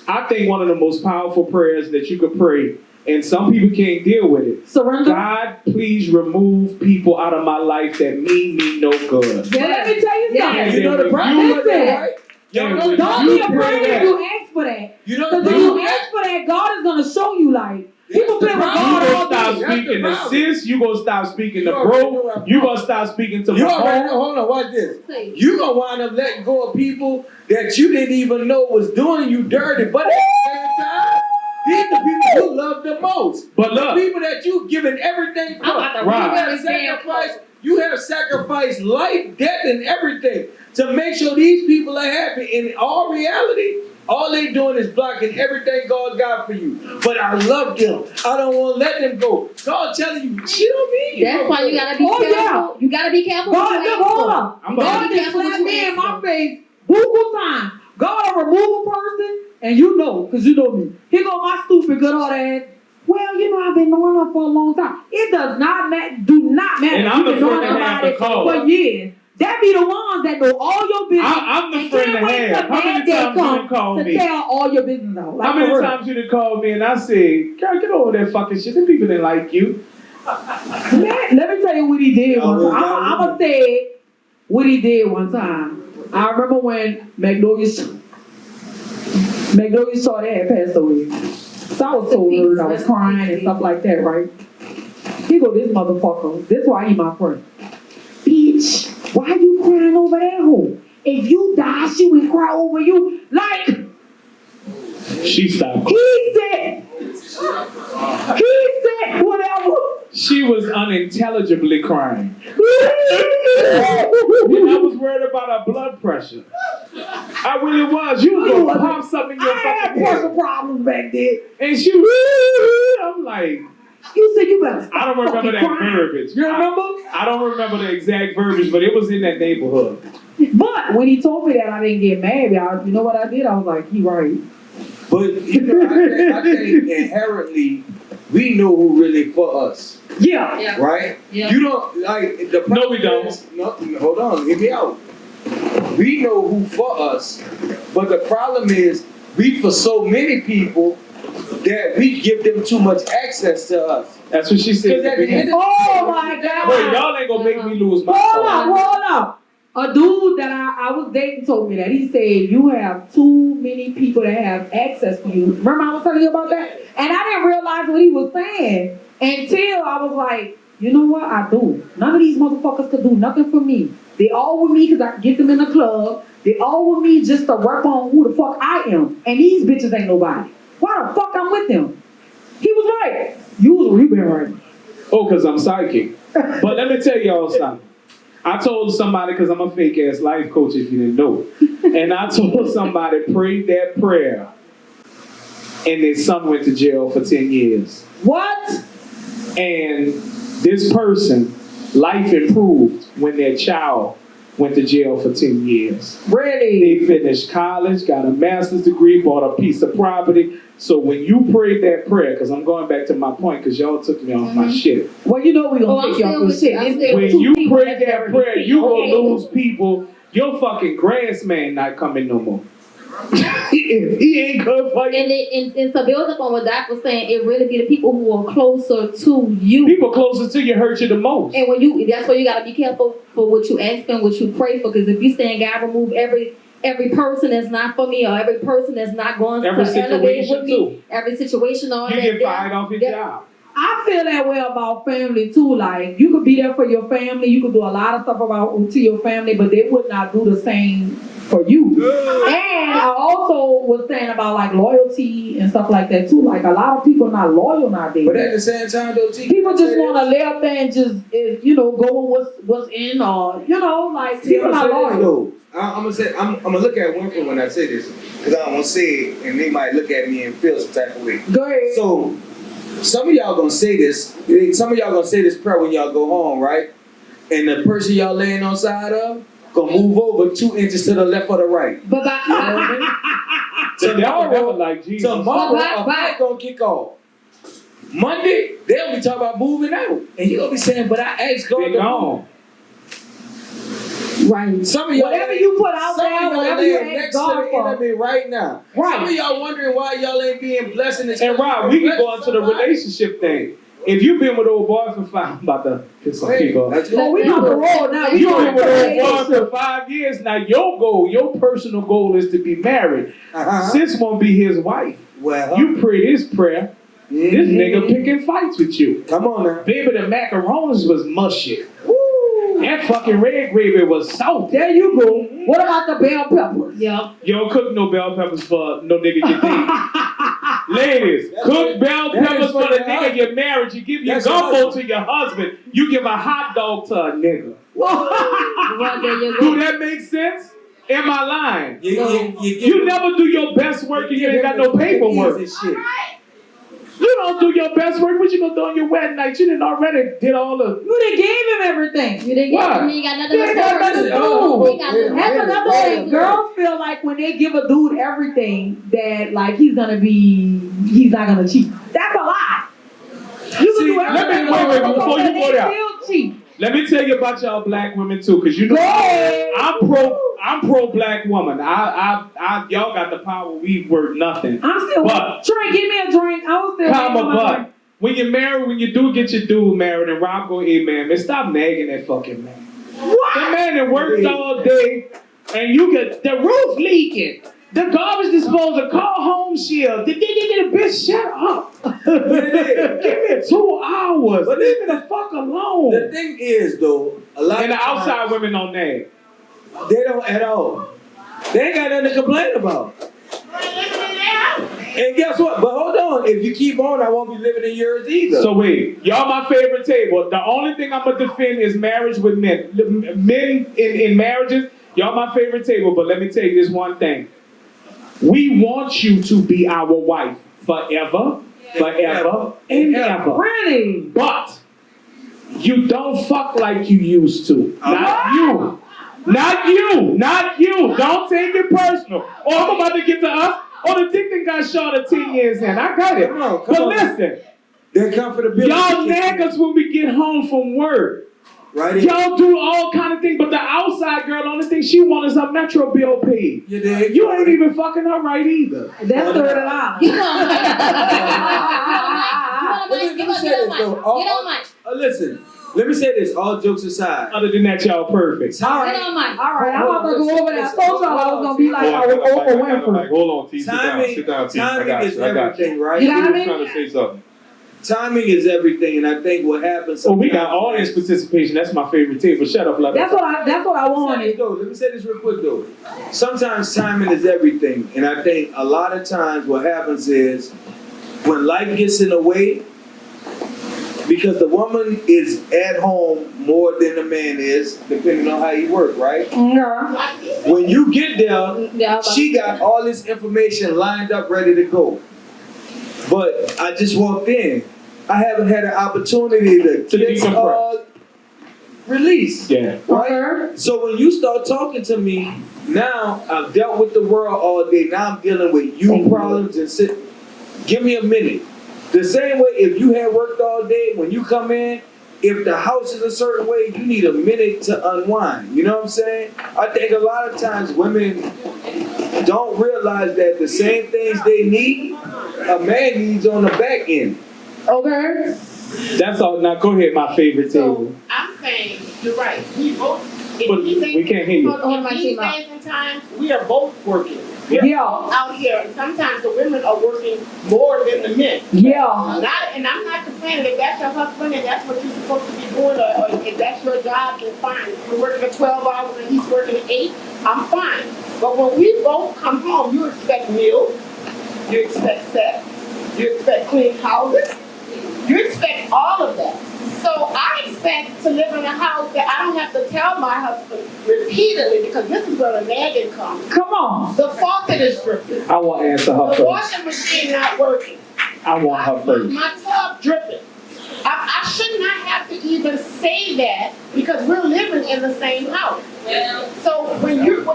B: I think one of the most powerful prayers that you could pray, and some people can't deal with it.
A: Surrender.
B: God, please remove people out of my life that mean me no good.
A: But let me tell you something.
C: You know the problem with that, right?
B: Yeah,
C: know,
A: Don't
B: you
A: be
B: pray
A: afraid if
B: that.
A: you ask for that.
C: You know
A: Because
C: the
A: when you
C: problem.
A: ask for that, God is going to show you, like, people play with
C: problem.
A: God
B: You
A: all
B: gonna stop
A: day.
C: That's
B: speaking
C: the
B: to
C: problem.
B: sis. You gonna stop speaking to
C: You already know
B: bro.
C: I'm
B: You
C: wrong.
B: gonna stop speaking to
C: You
B: my
C: already
B: home.
C: know, hold on, watch this.
D: Say.
C: You gonna wind up letting go of people that you didn't even know was doing you dirty, but at the same time, these the people you love the most.
B: But
C: The
B: look,
C: people that you giving everything for.
D: I'm about to
B: Right.
C: You have sacrificed life, death, and everything to make sure these people are happy. In all reality, all they doing is blocking everything God got for you. But I love them. I don't want to let them go. God telling you, shit on me.
D: That's why you gotta be
A: Oh,
D: careful.
A: yeah.
D: You gotta be careful.
A: God,
D: what you
A: look,
D: ask
A: hold
D: for.
A: up.
B: I'm
A: God
B: about
D: to-
A: just slapped me in my face Google time. God will remove a person, and you know, because you know me. Here go my stupid good old ass. Well, you know, I've been knowing her for a long time. It does not matter. Do not matter.
B: And
A: if
B: I'm
A: you've
B: the
A: been knowing
B: friend that have
A: somebody
B: to call.
A: for years. That be the ones that know all your business.
B: I'm the
A: and
B: friend
A: can't
B: to
A: wait
B: have.
A: till
B: How many
A: that day
B: times you done
A: come
B: called
A: to
B: me?
A: tell all your business out. Like,
B: How many
A: for real.
B: times you done called me and I said, girl, get over that fucking shit. Them people didn't like you.
A: Man, let me tell you what he did one time. I'm going to say what he did one time. I remember when Magnolia Shorty had passed away. So I was so hurt. I was crying and stuff like that, right? He go, this motherfucker. This why he my friend. Bitch, why you crying over that hoe? If you die, she will cry over you. Like,
B: She stopped.
A: he said, whatever.
B: She was unintelligibly crying. And I was worried about her blood pressure. I really was. You was gonna pop something in your
A: I had
B: fucking
A: pressure
B: head.
A: problems back then.
B: And she was, I'm like,
A: You said you better stop
B: I don't remember
A: fucking
B: that
A: crying.
B: verbiage.
A: You remember?
B: I don't remember the exact verbiage, but it was in that neighborhood.
A: But when he told me that, I didn't get mad. You know what I did? I was like, he right.
C: But you know, I think inherently we know who really for us,
A: Yeah.
D: Yeah.
C: right?
D: Yeah.
C: You don't like the problem.
B: No, we don't.
C: is- no, hold on, hear me out. We know who for us, but the problem is we for so many people that we give them too much access to us.
B: That's what she said.
C: Because at the end of
A: Oh my God.
B: Boy, y'all ain't gonna make me lose my
A: Hold
B: soul.
A: up, hold up. A dude that I was dating told me that. He said, you have too many people that have access to you. Remember I was telling you about that? And I didn't realize what he was saying until I was like, you know what? I do. None of these motherfuckers could do nothing for me. They all with me because I can get them in the club. They all with me just to rep on who the fuck I am. And these bitches ain't nobody. Why the fuck I'm with them? He was right. You been right.
B: Oh, because I'm psychic. But let me tell y'all something. I told somebody, because I'm a fake ass life coach if you didn't know. And I told somebody, pray that prayer. And their son went to jail for 10 years.
A: What?
B: And this person, life improved when their child went to jail for 10 years.
A: Really?
B: They finished college, got a master's degree, bought a piece of property. So when you prayed that prayer, because I'm going back to my point, because y'all took me off my shit.
A: Well, you know we gonna take y'all for shit.
B: When you pray that prayer, you gonna lose people. Your fucking grass man not coming no more. he ain't good for you.
D: And to build up on what Doc was saying, it really be the people who are closer to you.
B: People closer to you hurt you the most.
D: And that's why you gotta be careful for what you ask and what you pray for. Because if you saying God remove every person that's not for me, or every person that's not going to elevate with me, every situation, all
B: you
D: that.
B: get fired off your job.
A: I feel that way about family too. Like you could be there for your family, you could do a lot of stuff to your family, but they would not do the same for you. And I also was saying about like loyalty and stuff like that too. Like a lot of people not loyal nowadays.
C: But at the same time, though, T,
A: people just want to lay up there and just go with what's in, or like people not loyal.
C: I'm gonna look at Winford when I say this, because I don't want to say it, and they might look at me and feel some type of way.
A: Go ahead.
C: So some of y'all gonna say this. Some of y'all gonna say this prayer when y'all go home, right? And the person y'all laying on side of gonna move over 2 inches to the left or the right. Tomorrow, a fight gonna kick off. Monday, they'll be talking about moving out, and you gonna be saying, "But I asked God to move."
A: Right.
C: Some of y'all,
A: whatever you put out there, whatever you ask God for.
C: Enemy right now.
A: Right.
C: Some of y'all wondering why y'all ain't being blessed in this.
B: And Rob, we can go into the relationship thing. If you've been with old boy for 5, I'm about to piss some people off.
A: Oh, we got the roll now.
B: You've been with old boy for 5 years now. Your personal goal is to be married. Sis won't be his wife.
C: Well,
B: you pray this prayer. This nigga picking fights with you.
C: Come on now.
B: Baby, the macaronis was mushy. That fucking red gravy was salty.
A: There you go. What about the bell peppers?
D: Yeah.
B: You don't cook no bell peppers for no nigga you date. Ladies, cook bell peppers for the nigga you're married. You give your gumbo to your husband. You give a hot dog to a nigga. Do that make sense? Am I lying? You never do your best work and you ain't got no paperwork. You don't do your best work. What you gonna do on your wedding night? You didn't already did all the.
A: You done gave him everything.
D: You didn't get him. He ain't got nothing to do.
A: That's another thing. Girls feel like when they give a dude everything, that like he's not gonna cheat. That's a lie. You can do everything.
B: Wait, before you go there.
A: Still cheat.
B: Let me tell you about y'all black women too, cause you know I'm pro black woman. Y'all got the power. We worth nothing.
A: I'm still. Trey, give me a drink. I was still.
B: But when you're married, when you do get your dude married, and Rob go, hey man, stop nagging that fucking man.
A: What?
B: The man that worked all day, and you get the roof leaking, the garbage disposal, call home shield. The bitch, shut up. Give me 2 hours. But leave me the fuck alone.
C: The thing is, though, a lot
B: and
C: of
B: the outside women don't nag.
C: They don't at all. They ain't got nothing to complain about. And guess what? But hold on. If you keep on, I won't be living in yours either.
B: So wait, y'all my favorite table. The only thing I'm going to defend is marriage with men. Men in marriages, y'all my favorite table. But let me tell you this one thing. We want you to be our wife forever, and ever.
A: Really?
B: But you don't fuck like you used to. Not you. Don't take it personal. Oh, I'm about to get to us. Oh, the dick that got shot at 10 years in. I got it. But listen.
C: They're comfortability.
B: Y'all nag us when we get home from work.
C: Right.
B: Y'all do all kind of things, but the outside girl, the only thing she wants is a Metro bill paid.
C: You dig?
B: You ain't even fucking her right either.
A: That's $30.
D: Get on mic.
C: Listen, Let me say this, all jokes aside.
B: Other than that, y'all perfect.
D: Sit on Mike.
A: All right, I'm about to go over that. I told y'all I was gonna be like I was over Winford.
E: Hold on, T. Sit down,
C: Timing,
E: T. I
C: timing
E: got
C: is
E: you. I got you.
C: everything, right?
A: You got
E: He
A: me?
E: was trying to say something.
C: Timing is everything, and I think what happens.
B: So we got
C: sometimes
B: audience
C: is-
B: participation. That's my favorite table. Shut up, let
A: That's what I wanted.
C: Let me say this real quick though. Sometimes timing is everything, and I think a lot of times what happens is when life gets in the way, because the woman is at home more than the man is, depending on how you work, right?
A: Yeah.
C: When you get there,
D: Yeah,
C: she got all this information lined up, ready to go. But I just walked in. I haven't had an opportunity to
B: decompress.
C: Release.
B: Yeah.
C: Right?
A: Okay.
C: So when you start talking to me, now I've dealt with the world all day. Now I'm dealing with you problems and sit. Give me a minute. The same way if you had worked all day, when you come in, if the house is a certain way, you need a minute to unwind. You know what I'm saying? I think a lot of times women don't realize that the same things they need, a man needs on the back end.
A: Okay.
B: That's all. Now go ahead, my favorite table.
F: So I'm saying you're right. We both.
B: But we can't hear you.
F: In these days and times, we are both working.
A: Yeah.
F: Out here, and sometimes the women are working more than the men.
A: Yeah.
F: And I'm not complaining if that's your husband and that's what you're supposed to be doing, or if that's your job, then fine. If you're working 12 hours and he's working 8, I'm fine. But when we both come home, you expect meals, you expect sex, you expect clean houses, you expect all of that. So I expect to live in a house that I don't have to tell my husband repeatedly, because this is where the nagging comes.
A: Come on.
F: The faucet is dripping.
B: I want to answer her
F: The
B: first.
F: washing machine not working.
B: I want her first.
F: My tub dripping. I should not have to even say that because we're living in the same house. So what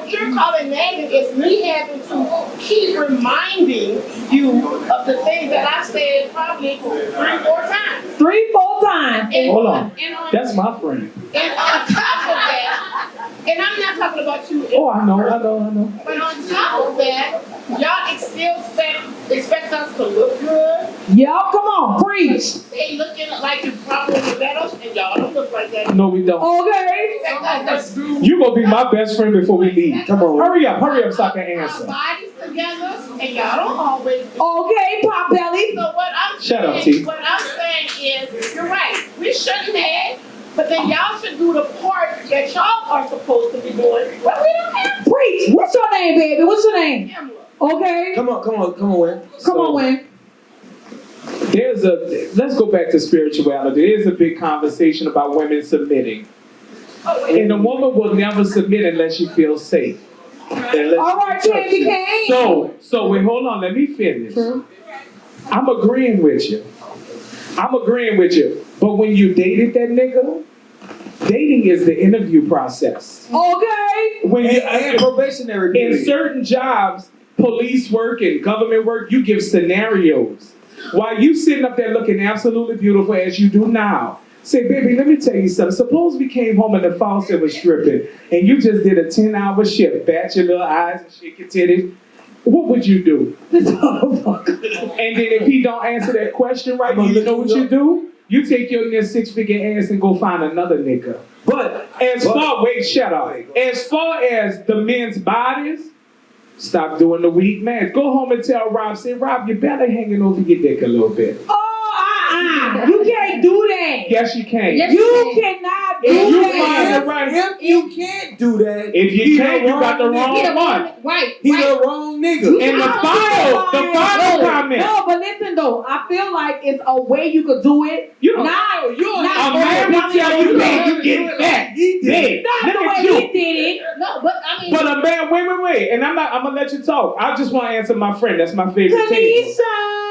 F: you're calling nagging is me having to keep reminding you of the things that I said probably 3-4 times.
A: 3-4 times.
F: And
B: Hold on.
F: And
B: That's my friend.
F: and on top of that, and I'm not talking about you.
B: Oh, I know.
F: But on top of that, y'all still expect us to look good.
A: Y'all, come on, preach.
F: They looking like you probably better, and y'all don't look like that.
B: No, we don't.
A: Okay.
F: Expect us to
B: You gonna be my best friend before we leave.
C: Come on.
B: Hurry up so I can
F: our
B: answer.
F: bodies together, and y'all don't always.
A: Okay, Pop Belly.
F: So what I'm
B: Shut up,
F: saying,
B: T.
F: what I'm saying is, you're right. We shouldn't have, but then y'all should do the part that y'all are supposed to be doing. Well, we don't have
A: Preach. What's your name, baby? What's your name?
F: Pamela.
A: Okay.
C: Come on, Win.
A: Come on, Win.
B: Let's go back to spirituality. There's a big conversation about women submitting. And a woman will never submit unless she feels safe.
A: All right, Candy Cane.
B: So wait, hold on, let me finish. I'm agreeing with you. But when you dated that nigga, dating is the interview process.
A: Okay.
B: When you
C: And probationary
B: in
C: period.
B: certain jobs, police work and government work, you give scenarios. While you sitting up there looking absolutely beautiful as you do now, say, baby, let me tell you something. Suppose we came home and the faucet was dripping, and you just did a 10-hour shift, bat your little eyes and shake your titties. What would you do? And then if he don't answer that question right, you know what you do? You take your near 6-figure ass and go find another nigga. But as far as the men's bodies, stop doing the weak man. Go home and tell Rob, say, Rob, your belly hanging over your dick a little bit.
A: Oh, you can't do that.
B: Yes, you can.
D: Yes,
A: You cannot do
B: If you
A: that.
B: find the right,
C: If you can't do that,
B: if you
C: he
B: can't, you got the wrong
D: He the
B: one.
D: Right.
C: He's the wrong nigga.
B: And the final comment.
A: No, but listen though, I feel like it's a way you could do it.
B: You don't
A: Not
B: A man will tell you that you get fat. Big.
A: not the
B: Look at
A: way
B: you.
A: he did it.
D: No, but I mean.
B: But a man, wait, and I'm gonna let you talk. I just want to answer my friend. That's my favorite table.
A: Kanisha.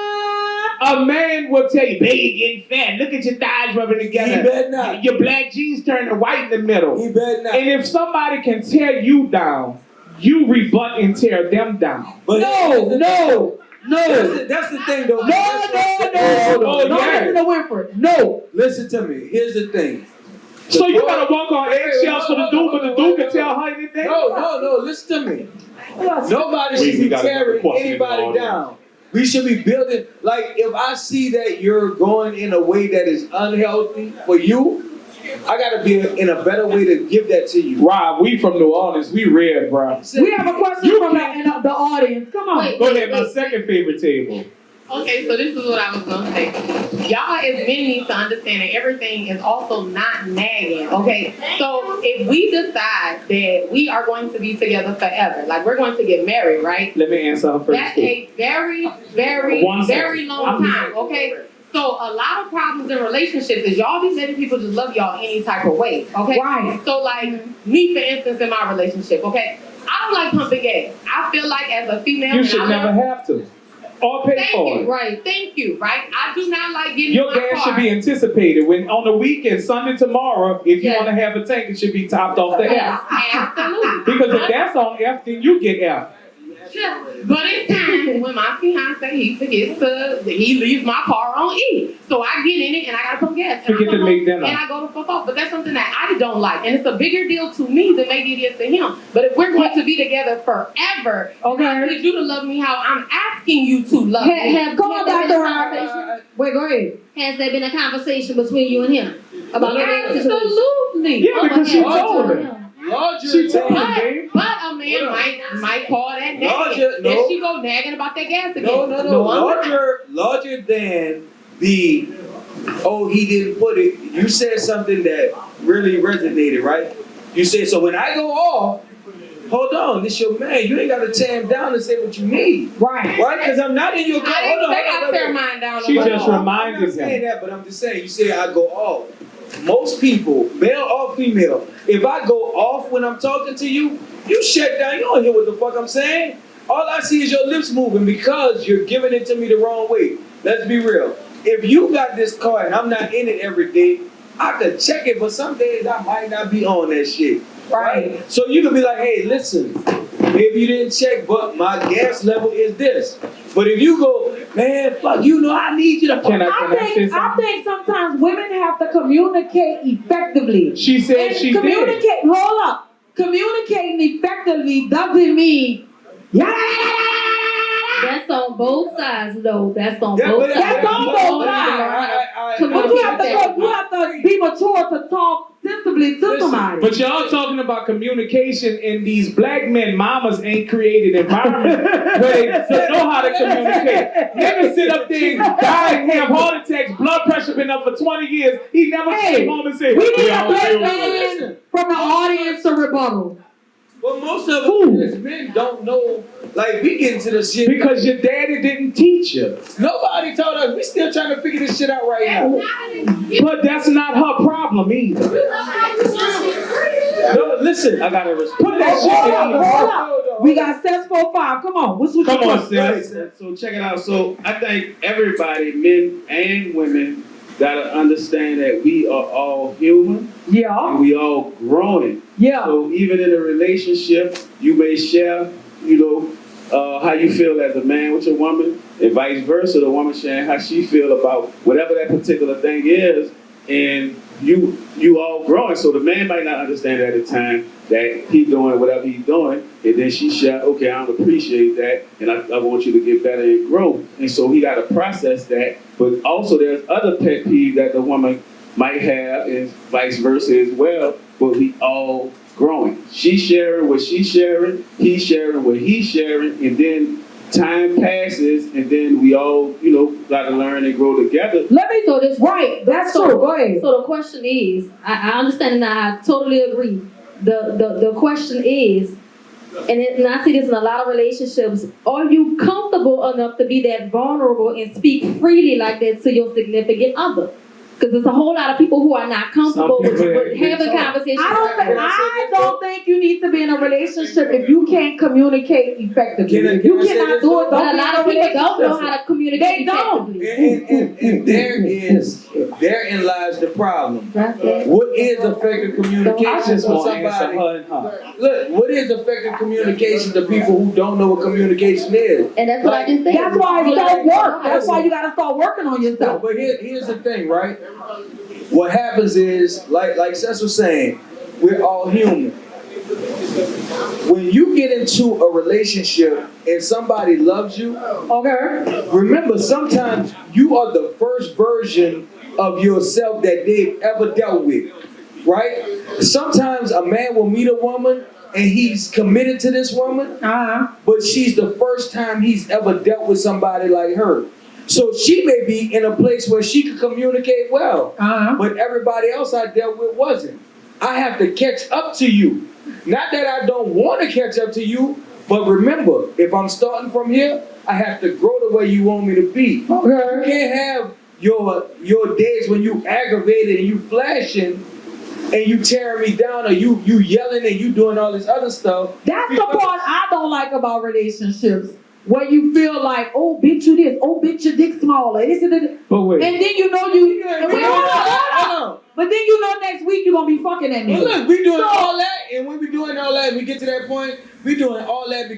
B: A man will tell you, baby, you're getting fat. Look at your thighs rubbing together.
C: He better not.
B: Your black jeans turning white in the middle.
C: He better not.
B: And if somebody can tear you down, you rebut and tear them down.
C: But
A: No.
C: That's the thing, though.
A: No.
B: Oh,
A: Don't
B: yeah.
A: listen to Winford. No.
C: Listen to me. Here's the thing.
B: So you gotta walk on eggshells for the dude, but the dude can tell her anything?
C: No. Listen to me. Nobody should be
E: gotta
C: tearing
E: question the
C: anybody
E: audience.
C: down. We should be building. Like, if I see that you're going in a way that is unhealthy for you, I gotta be in a better way to give that to you.
B: Rob, we from New Orleans. We red, bro.
A: We have a question from the audience. Come on.
F: Wait.
B: Go ahead, my second favorite table.
F: Okay, so this is what I was gonna say. Y'all as men need to understand that everything is also not nagging, okay? So if we decide that we are going to be together forever, like we're going to get married, right?
B: Let me answer her first.
F: That's a very, very,
B: One
F: very
B: second.
F: long time, okay? So a lot of problems in relationships is y'all be letting people just love y'all any type of way, okay?
A: Right.
F: So like me, for instance, in my relationship, okay? I don't like pumping gas. I feel like as a female,
B: You
F: and
B: should
F: I
B: never
F: love-
B: have to. Or pay
F: Thank
B: for
F: you,
B: it.
F: right? Thank you, right? I do not like getting
B: Your
F: in my
B: gas
F: car.
B: should be anticipated. When on the weekend, Sunday tomorrow, if you
F: Yeah.
B: want to have a tank, it should be topped off the
F: Yes,
B: F.
F: absolutely.
B: Because if that's on F, then you get F.
F: Yeah. But it's time when my fiance he leaves my car on E. So I get in it and I gotta put gas. And
B: Forget
F: I go
B: to make
F: home
B: dinner.
F: And I go the fuck off. But that's something that I don't like. And it's a bigger deal to me than maybe it is to him. But if we're going to be together forever, I need you to love me how I'm asking you to love me.
A: Come on, Dr. Rob. Wait, go ahead.
D: Has there been a conversation between you and him about your situation?
F: Absolutely.
B: Yeah, because she told
C: Larger.
B: him.
C: Larger
B: She told
C: than-
B: him, babe.
F: But a man might call that nagging.
C: Larger, no.
F: Then she go nagging about that gas again.
C: No.
F: I'm not.
C: Larger than the, oh, he didn't put it. You said something that really resonated, right? You said, so when I go off, hold on, this your man. You ain't got to tear him down and say what you need.
A: Right.
C: Right? Because I'm not in your car.
F: I didn't
C: Hold on,
F: say
C: hold on,
F: I tear
C: hold on.
F: mine down.
B: She
F: or
B: just
F: whatever.
C: I'm
B: reminded
C: not saying
B: him.
C: that, but I'm just saying, you say I go off. Most people, male or female, if I go off when I'm talking to you, you shut down. You don't hear what the fuck I'm saying. All I see is your lips moving because you're giving it to me the wrong way. Let's be real. If you got this car and I'm not in it every day, I could check it, but some days I might not be on that shit. Right? So you could be like, hey, listen, maybe you didn't check, but my gas level is this. But if you go, man, fuck, you know I need you to
B: Can I say
A: I
B: something?
A: think sometimes women have to communicate effectively.
B: She said
A: And
B: she did.
A: communicate. Hold up. Communicating effectively doesn't mean.
D: That's on both sides, though. That's on
C: Yeah,
D: both
C: but
D: sides.
A: That's on both
C: I-
A: But you have to be mature to talk sensibly to
C: Listen,
A: somebody.
B: But y'all talking about communication, and these black men, mamas ain't created environment where they know how to communicate. Niggas sit up there and die and have heart attacks, blood pressure been up for 20 years. He never came home and said,
A: We need a
B: "Yeah,
A: black
B: I'm
A: man from the audience to rebuttal.
C: But most of us as men don't know, like we get into the shit.
B: because your daddy didn't teach you."
C: Nobody told us. We still trying to figure this shit out right now.
B: But that's not her problem either.
C: No, listen. I gotta respect.
B: Put that shit
A: Hold
B: in.
A: up. We got Sets 4-5. Come on. What's with
B: Come
A: your
B: on,
A: question?
B: sis.
E: So check it out. So I think everybody, men and women, gotta understand that we are all human
A: Yeah.
E: and we all growing.
A: Yeah.
E: So even in a relationship, you may share, how you feel as a man with your woman, and vice versa. The woman sharing how she feel about whatever that particular thing is, and you all growing. So the man might not understand at the time that he doing whatever he's doing, and then she share, okay, I don't appreciate that, and I want you to get better and grow. And so he got to process that. But also there's other pet peeves that the woman might have, and vice versa as well. But we all growing. She's sharing what she's sharing, he's sharing what he's sharing, and then time passes, and then we all, got to learn and grow together.
A: Let me
D: So this
A: Right. That's
D: So-
A: true. Go ahead.
D: So the question is, I understand and I totally agree. The question is, and I see this in a lot of relationships, are you comfortable enough to be that vulnerable and speak freely like that to your significant other? Because there's a whole lot of people who are not comfortable with having conversations.
A: I don't think you need to be in a relationship if you can't communicate effectively.
C: Can I-
A: If you
C: can I say
A: cannot
C: this
A: do
C: though?
A: it,
D: But
A: don't
D: a
A: be
D: lot
A: in a
D: of people don't know
A: relationship.
D: how to communicate
A: They don't.
D: effectively.
C: And therein lies the problem.
D: Right?
C: What is effective
B: I
C: communication
B: just
C: for
B: want to answer
C: somebody?
B: her and her.
C: Look, what is effective communication to people who don't know what communication is?
D: And that's what I just said.
A: That's why it's self-work. That's why you gotta start working on
C: No,
A: yourself.
C: but here's the thing, right? What happens is, like Seth was saying, we're all human. When you get into a relationship and somebody loves you,
A: Okay?
C: remember sometimes you are the first version of yourself that they've ever dealt with. right? Sometimes a man will meet a woman and he's committed to this woman, but she's the first time he's ever dealt with somebody like her. So she may be in a place where she can communicate well, but everybody else I dealt with wasn't. I have to catch up to you. Not that I don't want to catch up to you, but remember, if I'm starting from here, I have to grow the way you want me to be.
A: Okay.
C: You can't have your days when you aggravated and you flashing and you tearing me down, or you yelling and you doing all this other stuff.
A: That's the part I don't like about relationships. Where you feel like, oh, bitch, you this, oh, bitch, your dick smaller.
B: But wait.
A: And then you know you. Hold on. But then you know next week you're gonna be fucking that nigga.
C: Well, look, we doing all that, and when we doing all that, we get to that point, we doing all that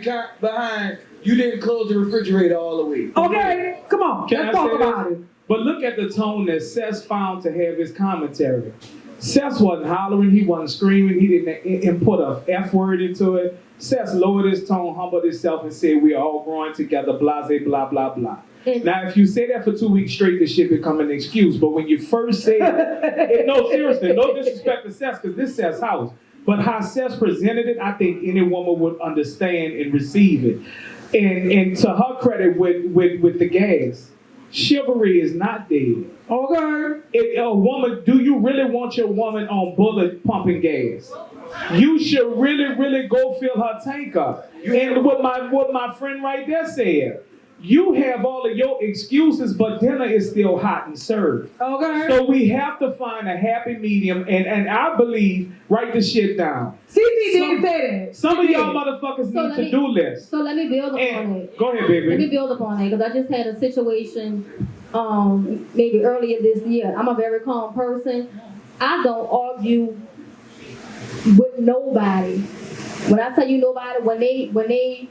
C: behind you didn't close the refrigerator all the way.
A: Okay, come on, let's talk about it.
B: But look at the tone that Seth found to have his commentary. Seth wasn't hollering, he wasn't screaming, he didn't put a F word into it. Seth lowered his tone, humbled himself, and said, we are all growing together, blase, blah, blah, blah. Now, if you say that for 2 weeks straight, this shit become an excuse. But when you first say it, no, seriously, no disrespect to Seth, because this Seth's house. But how Seth presented it, I think any woman would understand and receive it. And to her credit, with the gas, chivalry is not dead. Okay. A woman, do you really want your woman on bullet pumping gas? You should really, really go fill her tank up. And what my friend right there said, you have all of your excuses, but dinner is still hot and served. Okay. So we have to find a happy medium, and I believe, write the shit down.
A: CC didn't say that.
B: Some of y'all motherfuckers need to-do lists.
D: So let me build upon it.
B: Go ahead, baby.
D: Let me build upon it, because I just had a situation maybe earlier this year. I'm a very calm person. I don't argue with nobody. When I tell you nobody, when they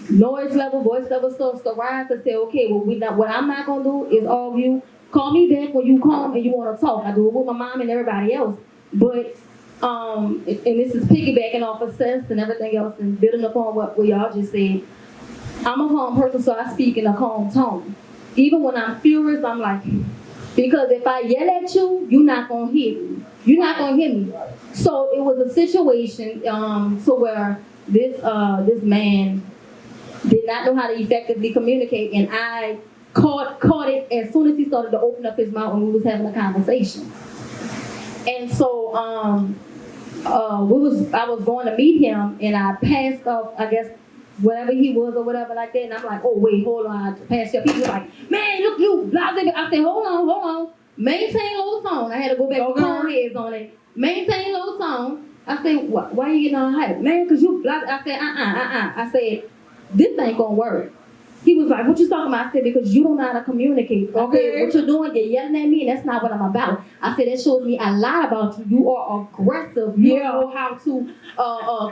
D: noise level, voice level starts to rise, I say, okay, well, what I'm not gonna do is argue. Call me back when you come and you want to talk. I do it with my mom and everybody else. But and this is piggybacking off of Seth and everything else, and building upon what y'all just said. I'm a calm person, so I speak in a calm tone. Even when I'm furious, I'm like, because if I yell at you, you're not gonna hear me. You're not gonna hear me. So it was a situation so where this man did not know how to effectively communicate, and I caught it as soon as he started to open up his mouth when we was having a conversation. And so I was going to meet him, and I passed off, I guess, whatever he was or whatever like that, and I'm like, oh wait, hold on, I passed you. People were like, man, look, you, blah, blah, blah. I said, hold on, maintain low tone. I had to go back to calm heads on it. Maintain low tone. I said, why are you getting all hype? Man, cause you blah. I said, I said, this ain't gonna work. He was like, what you talking about? I said, because you don't know how to communicate. I said, what you're doing, you're yelling at me, and that's not what I'm about. I said, that shows me a lot about you. You are aggressive. You don't know how to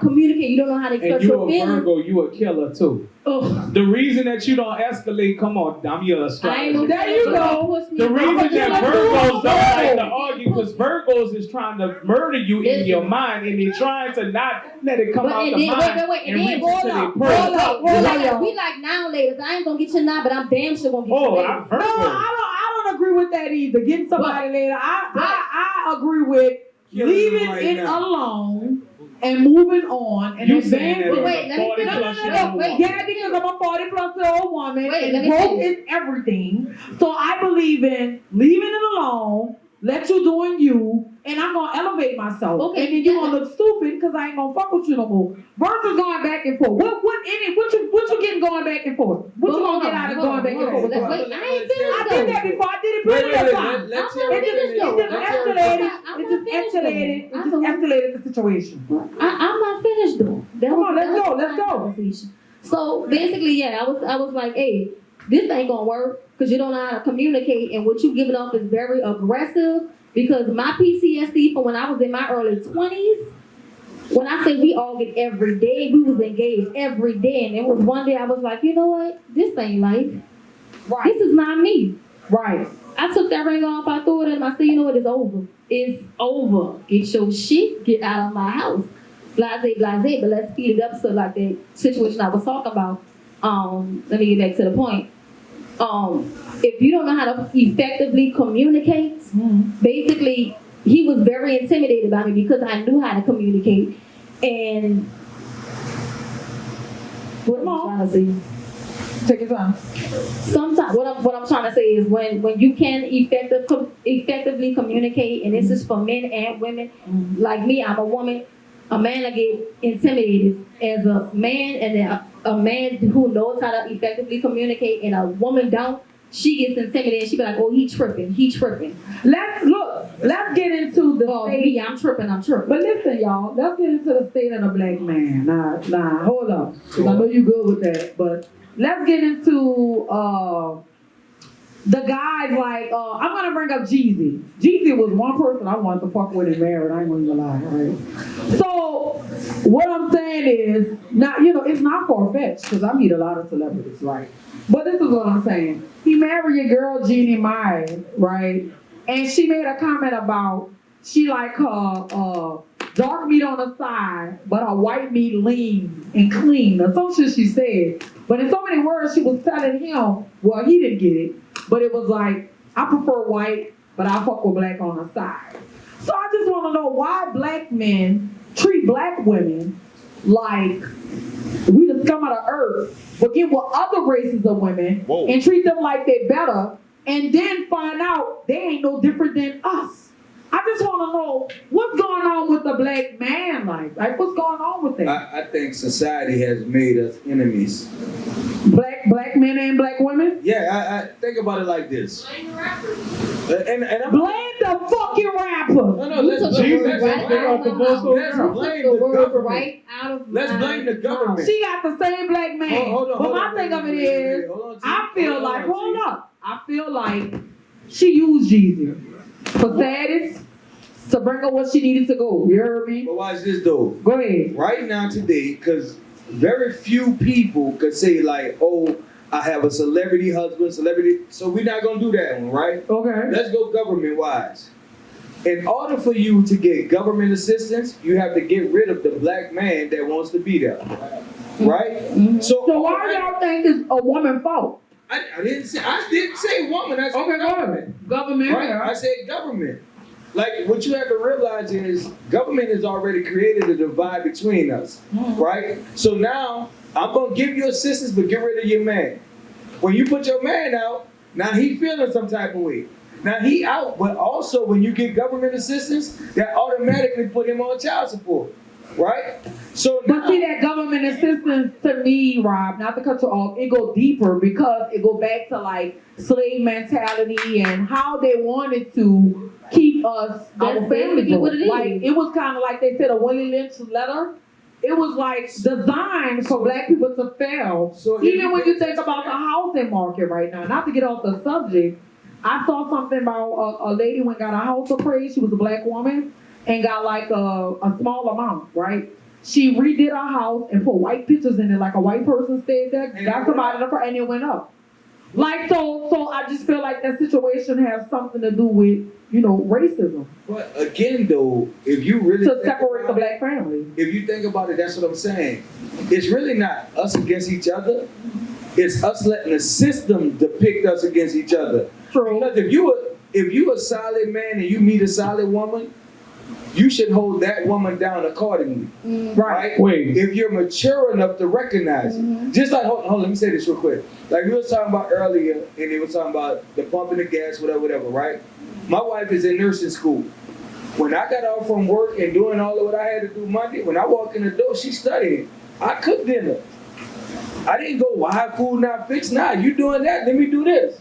D: communicate. You don't know how to express your feelings.
B: And you a Virgo, you a killer too. The reason that you don't escalate, come on, I'm your astrologer.
A: There you go.
B: The reason that Virgos don't like to argue, because Virgos is trying to murder you in your mind, and they're trying to not let it come out the mind and reach to their person.
D: We like now, ladies. I ain't gonna get you now, but I'm damn sure gonna get you
B: Oh,
D: later.
B: I'm Virgo.
A: No, I don't agree with that either. Getting somebody later. I agree with leaving it alone and moving on and
B: You saying
A: advancing.
B: that
D: Wait, let me finish.
A: No. Yeah, because I'm a 40-plus-year-old woman, and growth is everything. So I believe in leaving it alone, let you doing you, and I'm gonna elevate myself.
D: Okay.
A: And then you're gonna look stupid because I ain't gonna fuck with you no more. Versus going back and forth. What you getting going back and forth? What you gonna get out of going back and forth?
D: Wait, I ain't finished.
A: I did that before. I did it plenty of times. It just escalated the situation.
D: I'm not finished though.
A: Come on, let's go.
D: So basically, yeah, I was like, hey, this ain't gonna work because you don't know how to communicate, and what you giving off is very aggressive. Because my PTSD from when I was in my early 20s, when I say we argued every day, we was engaged every day, and it was one day I was like, you know what, this ain't life. Right. This is not me.
A: Right.
D: I took that ring off, I threw it in, I said, you know what, it's over. It's over. Get your shit, get out of my house. Blase, but let's speed it up so like the situation I was talking about. Let me get back to the point. If you don't know how to effectively communicate, basically he was very intimidated by me because I knew how to communicate. And what am I trying to say?
A: Take your time.
D: Sometimes what I'm trying to say is when you can effectively communicate, and this is for men and women. Like me, I'm a woman. A man will get intimidated as a man, and then a man who knows how to effectively communicate, and a woman don't. She gets intimidated. She be like, "Oh, he tripping.
A: Let's get into the
D: Oh,
A: state.
D: me, I'm tripping.
A: But listen, y'all, let's get into the state of the black man. Nah, hold up. 'Cause I know you good with that, but let's get into the guys like I'm gonna bring up Jeezy. Jeezy was one person I wanted to fuck with and marry. I ain't gonna even lie, right? So what I'm saying is, not it's not far fetched because I meet a lot of celebrities, right? But this is what I'm saying. He married your girl Jeannie Mai, right? And she made a comment about she like her dark meat on the side, but her white meat lean and clean, or some shit she said. But in so many words, she was telling him, well, he didn't get it, but it was like, I prefer white, but I fuck with black on the side. So I just want to know why black men treat black women like we the scum of the earth, but get with other races of women and treat them like they better, and then find out they ain't no different than us. I just want to know what's going on with the black man, like what's going on with that?
C: I think society has made us enemies.
A: Black men and black women?
C: Yeah, I think about it like this.
F: Blame the rappers.
C: And I'm
A: Blame the fucking rapper.
C: no, let's
D: took the
C: blame
D: word right out of my mouth.
C: let's
D: You
C: blame
D: took the
C: the
D: word
C: government.
D: right out of
C: Let's
D: my
C: blame the
D: mouth.
C: government.
A: She got the same black man. But my thing of it is, I feel like, hold up. I feel like she used Jeezy for status to bring her what she needed to go. You heard me?
C: But watch this though.
A: Go ahead.
C: Right now today, because very few people could say like, oh, I have a celebrity husband, so we're not gonna do that one, right?
A: Okay.
C: Let's go government wise. In order for you to get government assistance, you have to get rid of the black man that wants to be there, right?
A: Mm-hmm. So why y'all think it's a woman's fault?
C: I didn't say woman. I said
A: Okay,
C: government.
A: Government.
C: Right? I said government. Like what you have to realize is government has already created a divide between us, right? So now I'm gonna give you assistance, but get rid of your man. When you put your man out, now he feeling some type of way. Now he out, but also when you get government assistance, that automatically put him on child support, right? So
A: But see that government assistance to me, Rob, not to cut you off, it go deeper because it go back to like slave mentality and how they wanted to keep us
D: That's
A: our family
D: basically what it is.
A: Like it was kind of like they said a Willie Lynch letter. It was like designed for black people to fail.
C: So
A: even when you think about the housing market right now, not to get off the subject, I saw something about a lady went got a house appraised. She was a black woman and got like a small amount, right? She redid her house and put white pictures in it, like a white person stayed there. Got somebody to and it went up. Like so I just feel like that situation has something to do with racism
C: But again, though, if you really
A: to
C: think
A: separate the
C: about
A: black family.
C: if you think about it, that's what I'm saying. It's really not us against each other. It's us letting the system depict us against each other.
A: True.
C: Because if you a solid man and you meet a solid woman, you should hold that woman down accordingly. Right?
B: Wait.
C: If you're mature enough to recognize it. Just like, hold on, let me say this real quick. Like we were talking about earlier, and they were talking about the pumping the gas, whatever, right? My wife is in nursing school. When I got off from work and doing all of what I had to do Monday, when I walked in the door, she's studying. I cooked dinner. I didn't go, why food not fixed? Nah, you doing that, let me do this.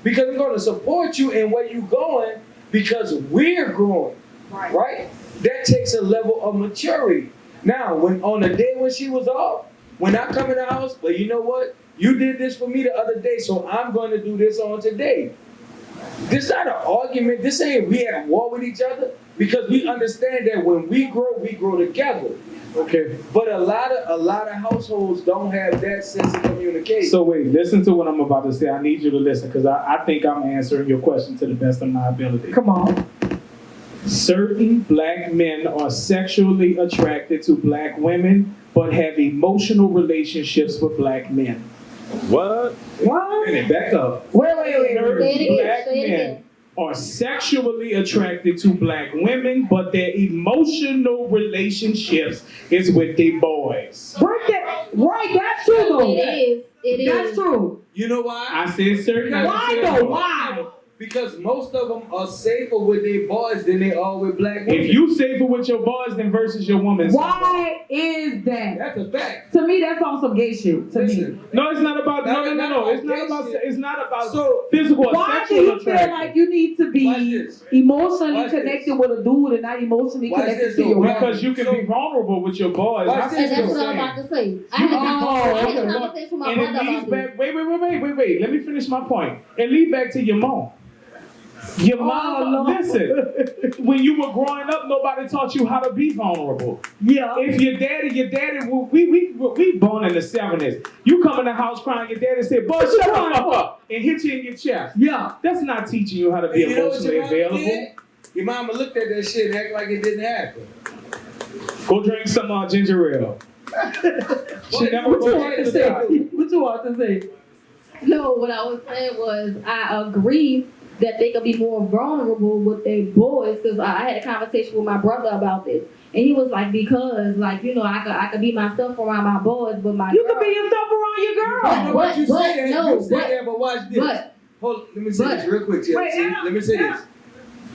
C: Because I'm going to support you in where you're going because we're growing, right? That takes a level of maturity. Now, when on the day when she was off, when I come in the house, well, you know what? You did this for me the other day, so I'm going to do this on today. This is not an argument. This ain't we at war with each other because we understand that when we grow together.
B: Okay.
C: But a lot of households don't have that sense of communication.
B: So wait, listen to what I'm about to say. I need you to listen because I think I'm answering your question to the best of my ability.
A: Come on.
B: Certain black men are sexually attracted to black women, but have emotional relationships with black men.
E: What?
A: What?
B: Back up.
A: Wait.
B: Certain
D: Say it again,
B: black
D: say it
B: men
D: again.
B: are sexually attracted to black women, but their emotional relationships is with their boys.
A: Break that. Right, that's true though.
D: It is.
A: That's true.
C: You know why?
B: I said certain.
A: Why though? Why?
C: Because most of them are safer with their boys than they are with black women.
B: If you safer with your boys than versus your woman,
A: Why is that?
C: That's a fact.
A: To me, that's on some gay shit. To me.
C: Listen,
B: no, it's not about no. It's not about. It's not about physical or
A: Why do
B: sexual
A: you feel
B: attraction.
A: like you need to
C: Watch
A: be
C: this.
A: emotionally
C: Watch
A: connected
C: this.
A: with a dude and not emotionally
C: Watch
A: connected
C: this,
A: to your
C: though.
A: woman?
B: Because you can be vulnerable with your boys.
C: Watch
B: I
C: this,
B: see
D: And that's
B: what
D: what I'm
B: you're
D: about
B: saying.
D: to say. I had a
A: okay.
D: conversation with my
B: And it
D: brother
B: leads
D: about this.
B: back. Wait. Let me finish my point. It leads back to your mom. Your mom,
A: Lord.
B: listen, when you were growing up, nobody taught you how to be vulnerable.
A: Yeah.
B: If your daddy, we born in the 70s. You come in the house crying, your daddy said, boy, shut the fuck up, and hit you in your chest.
A: Yeah.
B: That's not teaching you how to be
C: And you know what
B: emotionally
C: your mama
B: available.
C: did? Your mama looked at that shit and act like it didn't happen.
B: Go drink some ginger ale. She never
A: What you
B: broke
A: want to
B: into
A: say?
B: that.
A: What you want to say?
D: No, what I was saying was I agree that they could be more vulnerable with their boys because I had a conversation with my brother about this. And he was like, because, like, you know, I could be myself around my boys, but my
A: You
D: girl,
A: can be yourself around your girl.
C: I know what you
D: but-
C: say that,
D: no,
C: you say
D: but-
C: that, but watch this.
D: but
C: Hold on, let me say
D: but-
C: this real quick, Tiara.
A: Wait,
C: See,
A: Anna,
C: let me say
A: Anna.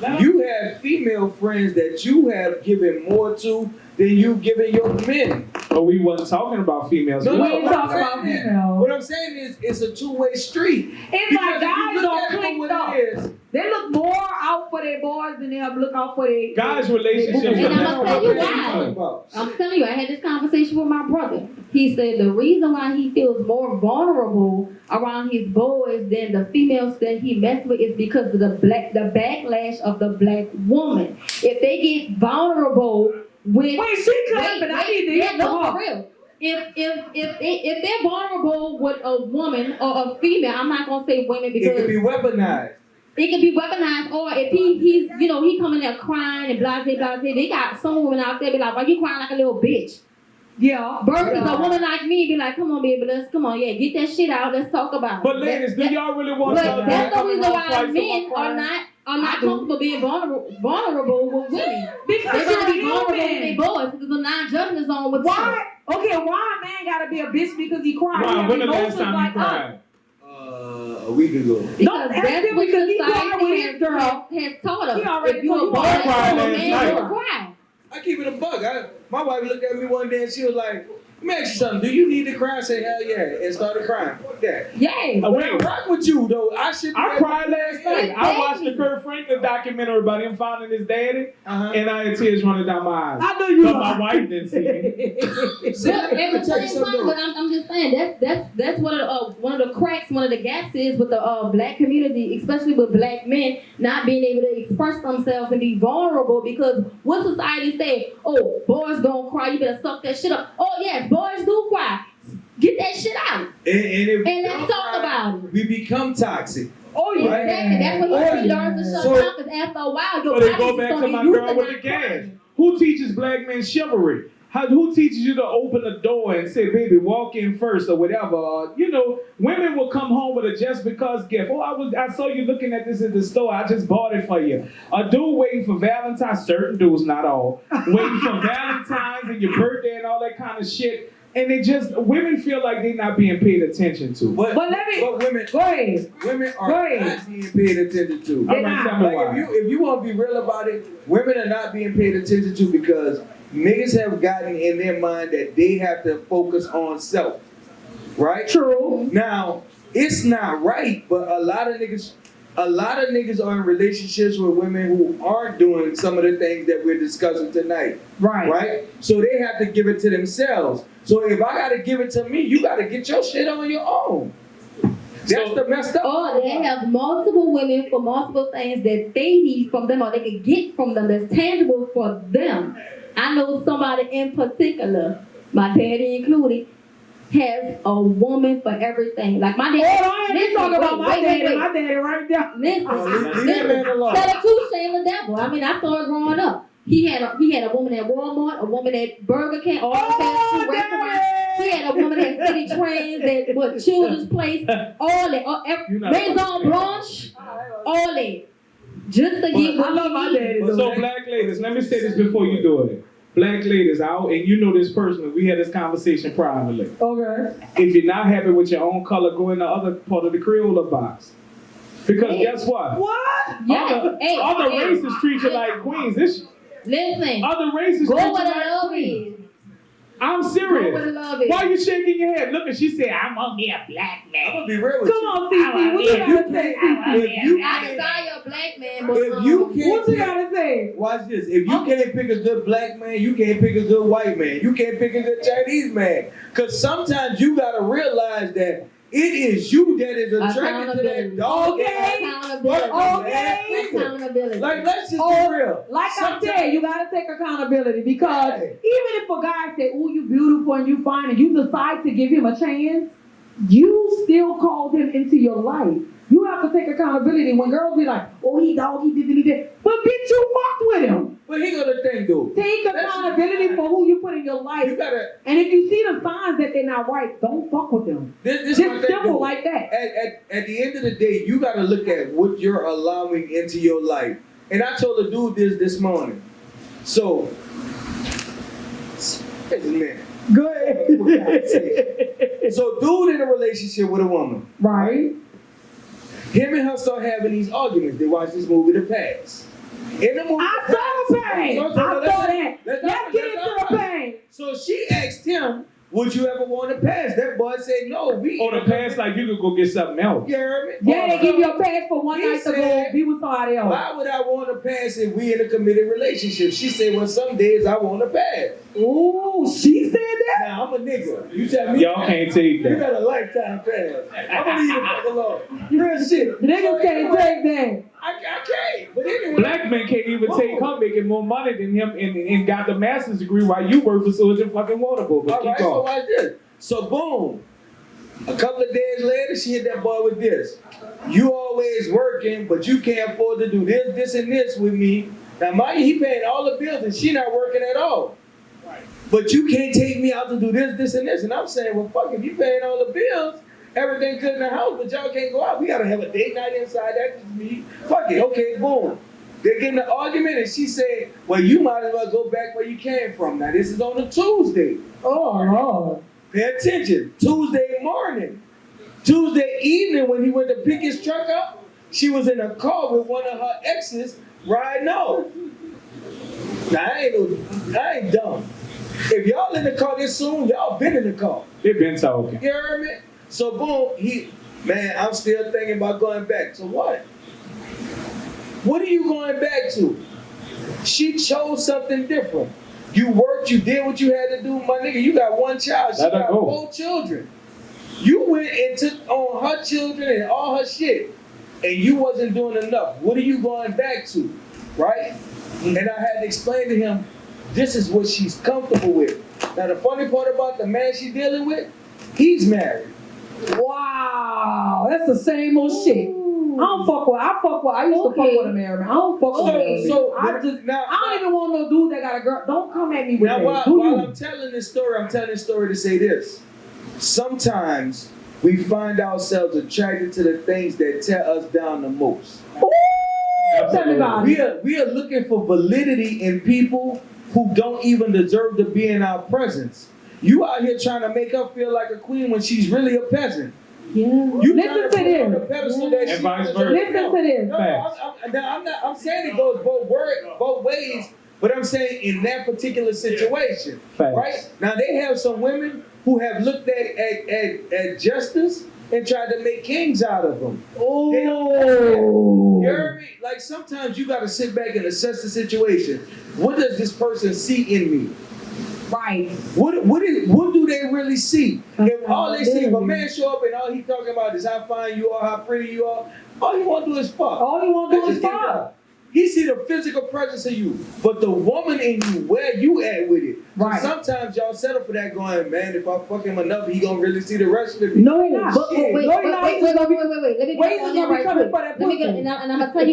C: this. You have female friends that you have given more to than you giving your men.
B: But we wasn't talking about females.
C: No,
A: We
C: no,
A: ain't
C: what I'm
A: talking about
C: saying is-
A: females.
C: What I'm saying is, it's a two-way street.
A: It's like
C: Because if you
A: guys
C: look
A: don't
C: at it for
A: click
C: what
A: though.
C: it is,
A: They look more out for their boys than they look out for their
B: Guys' relationships
A: And
B: are
D: I'm
B: different.
D: gonna tell you
C: what you
D: why.
C: talking about?
D: I'm telling you, I had this conversation with my brother. He said the reason why he feels more vulnerable around his boys than the females that he messed with is because of the backlash of the black woman. If they get vulnerable with
A: Wait, she clapping. I need to hear
D: yeah, no,
A: from
D: for
A: her.
D: real. If they're vulnerable with a woman or a female, I'm not gonna say women
C: It
D: because
C: can be weaponized.
D: it can be weaponized, or if he's you know he coming there crying and blah blah blah. They got some women out there be like, why you crying like a little bitch?
A: Yeah.
D: Versus
A: Yeah.
D: a woman like me be like, come on baby, come on, yeah, get that shit out, let's talk about it.
B: But ladies, do y'all really want
D: But
B: to
D: that's the reason why
B: twice a
D: men
B: month
D: are
B: crying?
D: not comfortable being vulnerable with women.
A: Because
D: They
A: you're
D: gotta be vulnerable with their
A: human.
D: boys because the non-judgment zone with
A: Why? Okay, why a man gotta be a bitch because he cried? He
B: Wow,
A: have
B: when the last
A: emotions
B: time you
A: like us.
B: cried?
C: A week ago.
D: Because
A: Don't ask
D: that's
A: him
D: what
A: because he cried
D: society
A: with his girl.
D: has taught us.
A: He already
D: If you a
A: told you
D: boy,
A: I
B: cried
D: a
B: last
D: man
B: night.
D: will cry.
C: I keep it a bug. My wife looked at me one day and she was like, let me ask you something. Do you need to cry? I say, hell yeah. And started crying. Fuck that.
D: Yay.
B: Oh,
C: When
B: wait.
C: I rock with you, though, I should be
B: I
C: able
B: cried
C: to-
B: last night. I watched the Kurt Franklin documentary about him finding his daddy,
C: Uh-huh.
B: and I had tears running down my eyes.
A: I know you
B: But
A: lied.
B: my wife didn't see it.
C: See,
D: But
C: let me
D: at the
C: tell you
D: same
C: something,
D: time,
C: though.
D: but I'm just saying that's one of the cracks, one of the gaps is with the black community, especially with black men not being able to express themselves and be vulnerable because what society say, oh, boys don't cry, you better suck that shit up. Oh yes, boys do cry. Get that shit out.
C: And if we
D: And let's
C: don't
D: talk
C: cry,
D: about it.
C: we become toxic.
A: Oh yeah.
D: Exactly. That's when
C: Oh,
D: he learns to shut
C: so-
D: down because after a while your
B: But it
D: body
B: go
D: just
B: back
D: gonna
B: to
D: get
B: my
D: used
B: girl
D: to
B: with the
D: not
B: gas.
D: crying.
B: Who teaches black men chivalry? Who teaches you to open the door and say, baby, walk in first or whatever? You know, women will come home with a just because gift. Oh, I saw you looking at this in the store. I just bought it for you. A dude waiting for Valentine's, certain dudes, not all, waiting for Valentine's and your birthday and all that kind of shit. And women feel like they're not being paid attention to.
C: But women,
A: Go ahead.
C: women are
A: Go ahead.
C: not being paid attention to.
B: All right, tell me
C: Like
B: why.
C: if you want to be real about it, women are not being paid attention to because niggas have gotten in their mind that they have to focus on self, right?
A: True.
C: Now it's not right, but a lot of niggas are in relationships with women who aren't doing some of the things that we're discussing tonight,
A: Right.
C: right? So they have to give it to themselves. So if I gotta give it to me, you gotta get your shit on your own. That's the messed up.
D: Or they have multiple women for multiple things that they need from them or they can get from them that's tangible for them. I know somebody in particular, my daddy included, has a woman for everything. Like my daddy.
A: Oh, I ain't talking about my daddy. My daddy right there.
D: Listen,
C: Leave that man alone.
D: tell the truth, shame the devil. I mean, I saw it growing up. He had a woman at Walmart, a woman at Burger King, all the fast food restaurants. He had a woman at City Trains, at Children's Place, all that.
B: You're not
D: Maison
B: fucking
D: Blanche, all that. Just to get
A: I
D: what
A: love
D: he
A: my
D: needs.
A: daddy.
C: But
B: So black ladies, let me say this before you do it. Black ladies, and you know this personally, we had this conversation privately.
A: Okay.
B: If you're not happy with your own color, go in the other part of the Crayola box. Because guess what?
A: What?
B: Other,
D: Hey,
B: other
D: hey.
B: races treat you like queens.
D: Listen,
B: Other races
D: go
B: treat
D: where
B: you
D: the
B: like
D: love
B: queens.
D: is.
B: I'm
D: Go
B: serious.
D: where the love is.
B: Why are you shaking your head? Look, and she said, I'm gonna be a black
C: I'm
B: man.
C: gonna be real with
A: Come
C: you.
A: on, CC. What you gotta say?
C: If you
D: I
C: can't,
D: desire a black man, but
C: if you can't,
A: What you gotta say?
C: watch this. If you can't pick a good black man, you can't pick a good white man. You can't pick a good Chinese man. Cause sometimes you gotta realize that it is you that is attracted to that dog.
A: Okay.
D: accountability. Accountability.
C: Like, let's just
A: Oh,
C: be real.
A: Like
C: Sometimes-
A: I said, you gotta take accountability because
C: Right.
A: even if a guy say, "Oh, you beautiful and you fine," and you decide to give him a chance, you still called him into your life. You have to take accountability. When girls be like, "Oh, he dog, he did," but bitch, you fucked with him.
C: But he got a thing, dude.
A: Take accountability for who you put in your
C: You
A: life,
C: gotta.
A: and if you see the signs that they're not right, don't fuck with them.
C: This my
A: Just
C: thing,
A: simple
C: dude.
A: like that.
C: At the end of the day, you gotta look at what you're allowing into your life. And I told a dude this morning. So, man.
A: Go ahead.
C: So, dude in a relationship with a woman.
A: Right.
C: Him and her start having these arguments. They watch this movie, The Past. In the movie,
A: I saw the pain. I saw that.
C: Let's
A: Let's get into the pain.
C: So she asked him, "Would you ever want to pass?" That boy said, "No."
B: Or the past, like you could go get something else.
C: You heard me?
A: Yeah, they give you a pass for one
C: He
A: night to go
C: said-
A: be with somebody else.
C: Why would I want to pass if we in a committed relationship? She said, "Well, some days I want to pass."
A: Ooh, she said that?
C: Now I'm a nigga. You tell me.
B: Y'all can't take
C: You
B: that.
C: got a lifetime pass. I'm gonna leave the fuck alone. Real shit.
A: Niggas can't take that.
C: I can't. But anyway.
B: Black men can't even take her making more money than him and got the master's degree while you work for sewage and fucking water bowl. But
C: All
B: keep
C: right, so
B: going.
C: watch this. So boom. A couple of days later, she hit that boy with this. You always working, but you can't afford to do this, and this with me. Now, mind you, he paying all the bills, and she not working at all. But you can't take me out to do this, and this. And I'm saying, well, fuck, if you paying all the bills, everything good in the house, but y'all can't go out. We gotta have a date night inside. That's just me. Fuck it. Okay, boom. They get in an argument, and she said, well, you might as well go back where you came from. Now, this is on a Tuesday.
A: Oh, Lord.
C: Pay attention. Tuesday morning. Tuesday evening, when he went to pick his truck up, she was in a car with one of her exes riding off. Now, I ain't dumb. If y'all in the car this soon, y'all been in the car.
B: They've been talking.
C: You heard me? So boom, I'm still thinking about going back. So what? What are you going back to? She chose something different. You worked, you did what you had to do, my nigga. You got one child, she
B: Let her
C: got
B: go.
C: 4 children. You went and took on her children and all her shit, and you wasn't doing enough. What are you going back to? Right? And I had to explain to him, this is what she's comfortable with. Now the funny part about the man she's dealing with, he's married.
A: Wow. That's the same old shit. I don't fuck with. I used to fuck with a married man. I don't fuck with a married man. I don't even want no dude that got a girl. Don't come at me with
C: Now,
A: that.
C: while I'm telling this story to say this. Sometimes we find ourselves attracted to the things that tear us down the most.
A: Ooh, tell me about it.
C: We are looking for validity in people who don't even deserve to be in our presence. You out here trying to make her feel like a queen when she's really a peasant.
A: Yeah.
C: You
A: Listen to
C: put her on the
A: this.
C: pedestal that
B: And
C: she
B: vice
C: deserves.
B: versa.
A: Listen to this.
C: No, I'm saying it goes both ways, but I'm saying in that particular situation,
B: Facts.
C: right? Now they have some women who have looked at justice and tried to make kings out of them.
A: Oh.
C: You heard me? Like sometimes you got to sit back and assess the situation. What does this person see in me?
A: Right.
C: What do they really see? If all they see, if a man show up and all he talking about is how fine you are, how pretty you are, all he want to do is fuck.
A: All you want to do is
C: Just get
A: fuck.
C: up. He see the physical presence of you, but the woman in you, where you at with it.
A: Right.
C: Sometimes y'all settle for that going, man, if I fuck him enough, he gonna really see the rest of me.
A: No, he not.
D: But wait. Let me
A: Wait,
D: get on there right quick.
A: for that
D: Let me get,
A: pussy.
D: and I'm gonna tell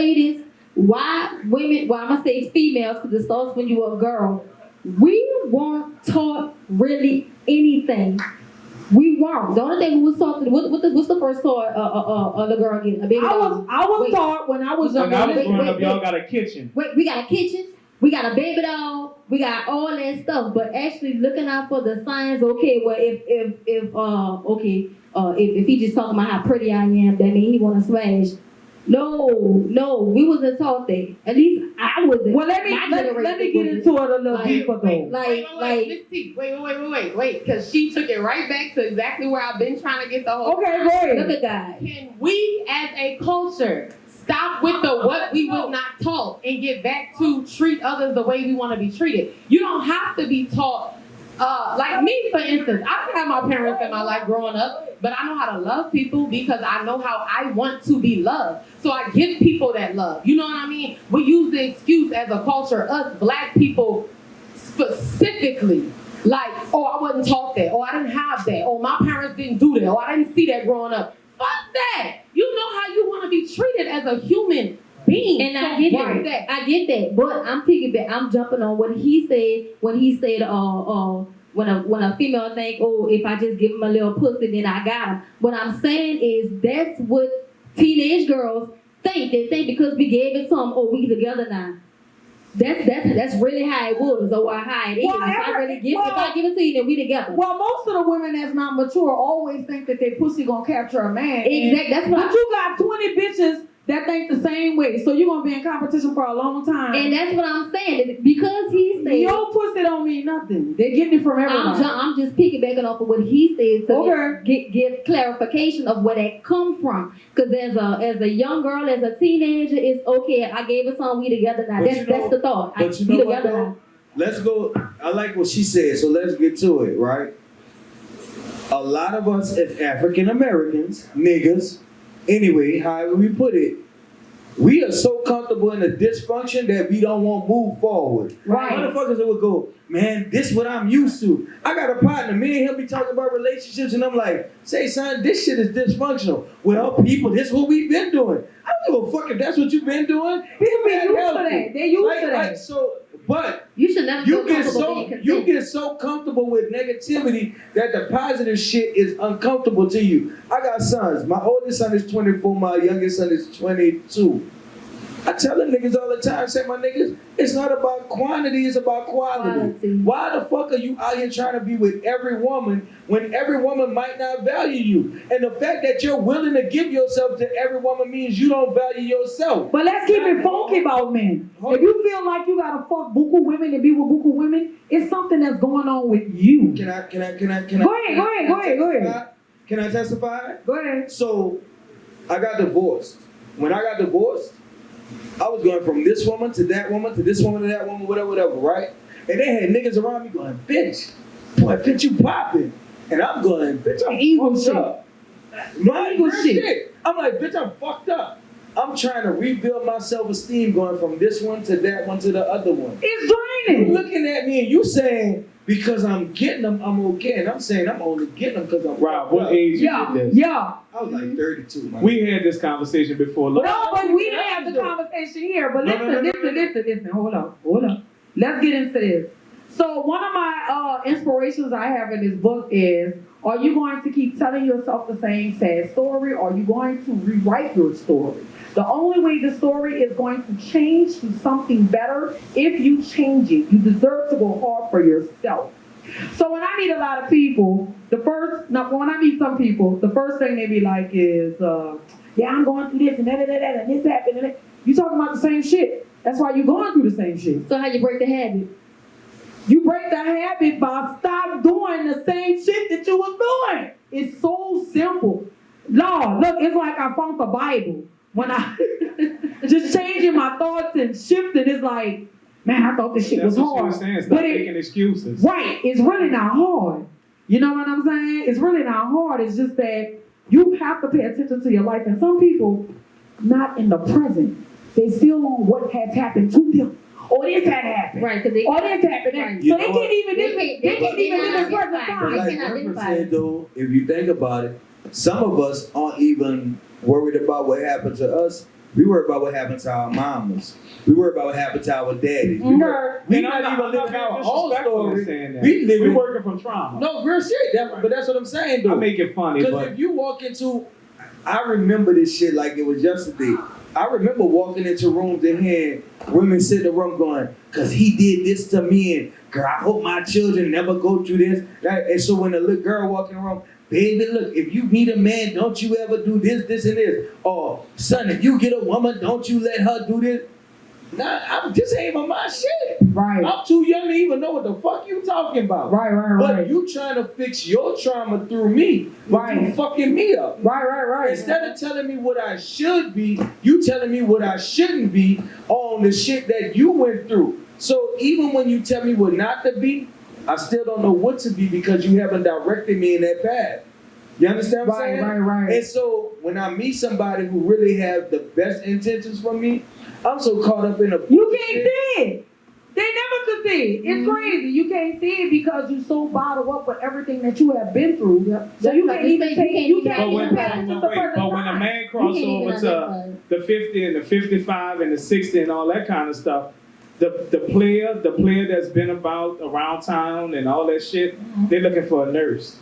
D: you this. Why women? Well, I'm gonna say females because it starts when you were a girl. We weren't taught really anything We weren't. The only thing we was talking, what's the first toy the girl getting? A baby doll.
A: I was taught when I was
B: When
A: younger.
B: I was growing up,
D: wait.
B: y'all got a kitchen.
D: Wait, we got a kitchen, we got a baby doll, we got all that stuff. But actually looking out for the signs, okay, well if he just talking about how pretty I am, that means he wanna smash. No, we wasn't taught that. At least I wasn't.
A: Well, let me
D: My
A: get
D: generation
A: into it a little
D: Like-
A: deeper though.
D: like
F: Miss T, wait, because she took it right back to exactly where I've been trying to get the whole.
A: Okay, go ahead.
D: look at God.
F: Can we, as a culture, stop with the what we was not taught and get back to treat others the way we want to be treated? You don't have to be taught. Like me, for instance, I didn't have my parents in my life growing up, but I know how to love people because I know how I want to be loved. So I give people that love. You know what I mean? We use the excuse as a culture, us black people specifically, like, oh, I wasn't taught that, or I didn't have that, or my parents didn't do that, or I didn't see that growing up. Fuck that. You know how you want to be treated as a human being.
D: And I get that. I get that. But I'm jumping on what he said when he said, when a female think, oh, if I just give him a little pussy, then I got him. What I'm saying is that's what teenage girls think. They think because we gave it to them, oh, we together now. That's really how it was, or how it is.
A: Well,
D: if I give it to you, then we together.
A: Well, most of the women that's not mature always think that their pussy gonna capture a man.
D: Exactly. That's what
A: But you got 20 bitches that think the same way, so you're gonna be in competition for a long time.
D: And that's what I'm saying. Because he said
A: your pussy don't mean nothing. They're getting it from everybody.
D: I'm just piggybacking off of what he said to
A: Okay.
D: give clarification of where that come from. Because as a young girl, as a teenager, it's okay. I gave her some, we together now.
C: But
D: That's the thought.
C: But you
D: We
C: know what
D: together
C: though?
D: now.
C: Let's go. I like what she said, so let's get to it, right? A lot of us as African Americans, niggas, anyway, however we put it, we are so comfortable in the dysfunction that we don't want to move forward.
A: Right.
C: Motherfuckers that would go, man, this what I'm used to. I got a partner, me and him be talking about relationships, and I'm like, say, son, this shit is dysfunctional. Well, people, this is what we've been doing. I don't give a fuck if that's what you've been doing.
A: People be used to that. They used to that.
C: So, but
D: You should never
C: you
D: feel
C: get
D: comfortable
C: so
D: being content.
C: you get so comfortable with negativity that the positive shit is uncomfortable to you. I got sons. My oldest son is 24. My youngest son is 22. I tell them niggas all the time, say my niggas, it's not about quantity, it's about quality. Why the fuck are you out here trying to be with every woman when every woman might not value you? And the fact that you're willing to give yourself to every woman means you don't value yourself.
A: But let's keep it funky about men. If you feel like you gotta fuck buku women and be with buku women, it's something that's going on with you.
C: Can I
A: Go ahead.
C: Can I testify?
A: Go ahead.
C: So, I got divorced. When I got divorced, I was going from this woman to that woman to this woman to that woman, whatever, right? And they had niggas around me going, bitch, boy, bitch, you popping. And I'm going, bitch, I'm
A: Evil
C: fucked
A: shit.
C: up. My
A: Evil
C: real
A: shit.
C: I'm like, bitch, I'm fucked up. I'm trying to rebuild my self-esteem going from this one to that one to the other one.
A: It's
C: You
A: draining.
C: looking at me and you saying, because I'm getting them, I'm okay. And I'm saying I'm only getting them because I'm
B: Rob,
C: fucked
B: what
C: up.
B: age you
A: Yeah,
B: did this?
A: yeah.
C: I was like 32, man.
B: We had this conversation before. Look,
A: No, but we didn't have the conversation here. But listen. Hold on. Let's get into this. So one of my inspirations I have in this book is, are you going to keep telling yourself the same sad story, or are you going to rewrite your story? The only way the story is going to change to something better if you change it. You deserve to go hard for yourself. So when I meet a lot of people, when I meet some people, the first thing they be like is, yeah, I'm going through this and that, and this happened, and that. You talking about the same shit. That's why you're going through the same shit.
D: So how you break the habit?
A: You break the habit by stop doing the same shit that you was doing. It's so simple. Lord, look, it's like I found the Bible. When I just changing my thoughts and shifting, it's like, man, I thought this shit
B: that's
A: was
B: what she
A: hard.
B: was saying. Stop
A: But
B: making excuses.
A: right, it's really not hard. You know what I'm saying? It's really not hard. It's just that you have to pay attention to your life. And some people, not in the present, they still on what has happened to them. Or this had happened.
D: Right, because
A: Or this happened.
D: Right.
C: You
A: So
C: know
A: they
C: what?
A: can't even live in present
C: But
A: time.
C: like
D: can
C: Winford
D: identify.
C: said though, if you think about it, some of us aren't even worried about what happened to us We worry about what happened to our mamas. We worry about what happened to our daddies. We
B: And
C: not
B: I'm
C: even
B: not
C: living
B: being
C: our own
B: disrespectful in
C: story.
B: saying that.
C: We living.
B: We working from trauma.
C: No, real shit. But that's what I'm saying, though.
B: I make it funny,
C: Because
B: but
C: if you walk into, I remember this shit like it was yesterday. I remember walking into rooms and hearing women sit in the room going, "Cause he did this to me, and girl, I hope my children never go through this." And so when a little girl walk in the room, baby, look, if you meet a man, don't you ever do this, and this. Or son, if you get a woman, don't you let her do this. Nah, this ain't my shit.
A: Right.
C: I'm too young to even know what the fuck you talking about.
A: Right.
C: But you trying to fix your trauma through me.
A: Right.
C: You fucking me up.
A: Right.
C: Instead of telling me what I should be, you telling me what I shouldn't be on the shit that you went through. So even when you tell me what not to be, I still don't know what to be because you haven't directed me in that path. You understand what I'm saying?
A: Right.
C: And so when I meet somebody who really have the best intentions for me, I'm so caught up in a...
A: You can't see it. They never could see it. It's crazy. You can't see it because you're so bottled up with everything that you have been through. So you can't even take. You can't even pay attention to the person.
B: But when a man crosses over to the 50 and the 55 and the 60 and all that kind of stuff, the player that's been around town and all that shit, they're looking for a nurse.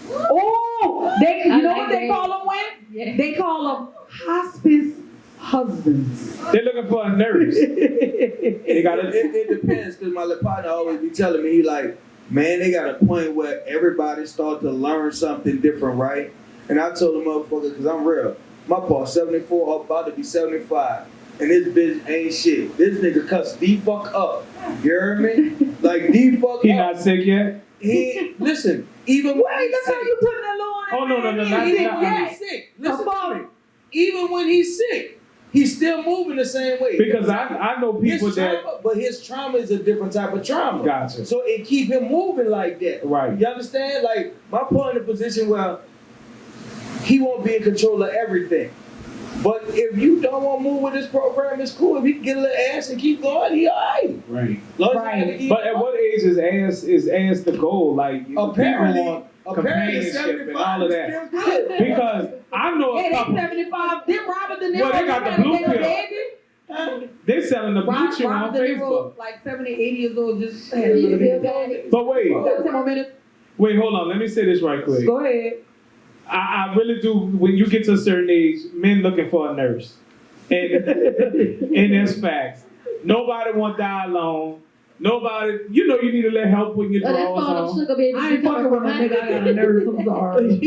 A: Oh, you know what they call them when?
D: Yeah.
A: They call them hospice husbands.
B: They're looking for a nurse. They gotta.
C: It depends, because my partner always be telling me, he like, man, they got a point where everybody start to learn something different, right? And I told the motherfucker, because I'm real, my pa 74, about to be 75, and this bitch ain't shit. This nigga cuts the fuck up. You hear me? Like the fuck
B: He
C: up.
B: not sick yet?
C: Listen, even when
A: Wait,
C: he's
A: that's
C: sick.
A: how you putting that low on that
B: Oh, no,
A: man.
B: no,
A: He
B: not-
A: ain't
B: not-
A: sick
C: When
A: yet.
C: he's sick, listen to me. Even when he's sick, he's still moving the same way.
B: Because I know people
C: his trauma, but his trauma is a different type of trauma.
B: Gotcha.
C: So it keep him moving like that.
B: Right.
C: You understand? Like my point in a position where he won't be in control of everything. But if you don't want to move with this program, it's cool. If he can get a little ass and keep going, he alright.
B: Right.
A: Right.
B: But at what age is ass the goal? Like
C: Apparently,
B: people want companionship and all of that.
C: is still good.
B: Because I know a
A: Yeah,
B: couple.
A: they 75. Then Robert De Niro.
B: Well, they got the blue
A: had a
B: pill.
A: baby.
B: They're selling the blue chew on
A: Robert De Niro,
B: Facebook.
A: like 70, 80 years old, just had a little baby.
B: But wait,
A: You got 10 more minutes?
B: hold on. Let me say this right quick.
A: Go ahead.
B: I really do. When you get to a certain age, men looking for a nurse, and that's facts. Nobody want to die alone. Nobody, you need a little help when your
D: That's
B: drawers
D: called
B: on.
D: sugar baby.
A: I ain't fucking with my nigga. I got a nurse. I'm sorry.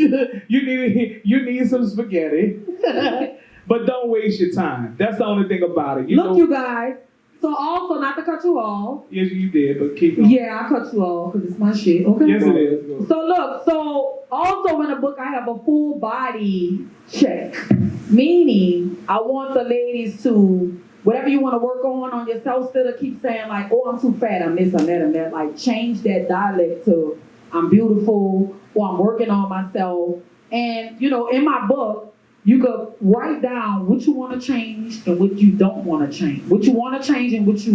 B: you need some spaghetti, but don't waste your time. That's the only thing about it.
A: Look, you guys. So also, not to cut you off.
B: Yes, you did, but keep going.
A: Yeah, I cut you off because it's my shit. Okay.
B: Yes, it is.
A: So look, so also in the book I have a full body check, meaning I want the ladies to, whatever you want to work on yourself, instead of keep saying like, oh, I'm too fat, I'm this, I'm that, I'm that. Like change that dialect to I'm beautiful or I'm working on myself. And in my book, you could write down what you want to change and what you don't want to change. What you want to change and what you,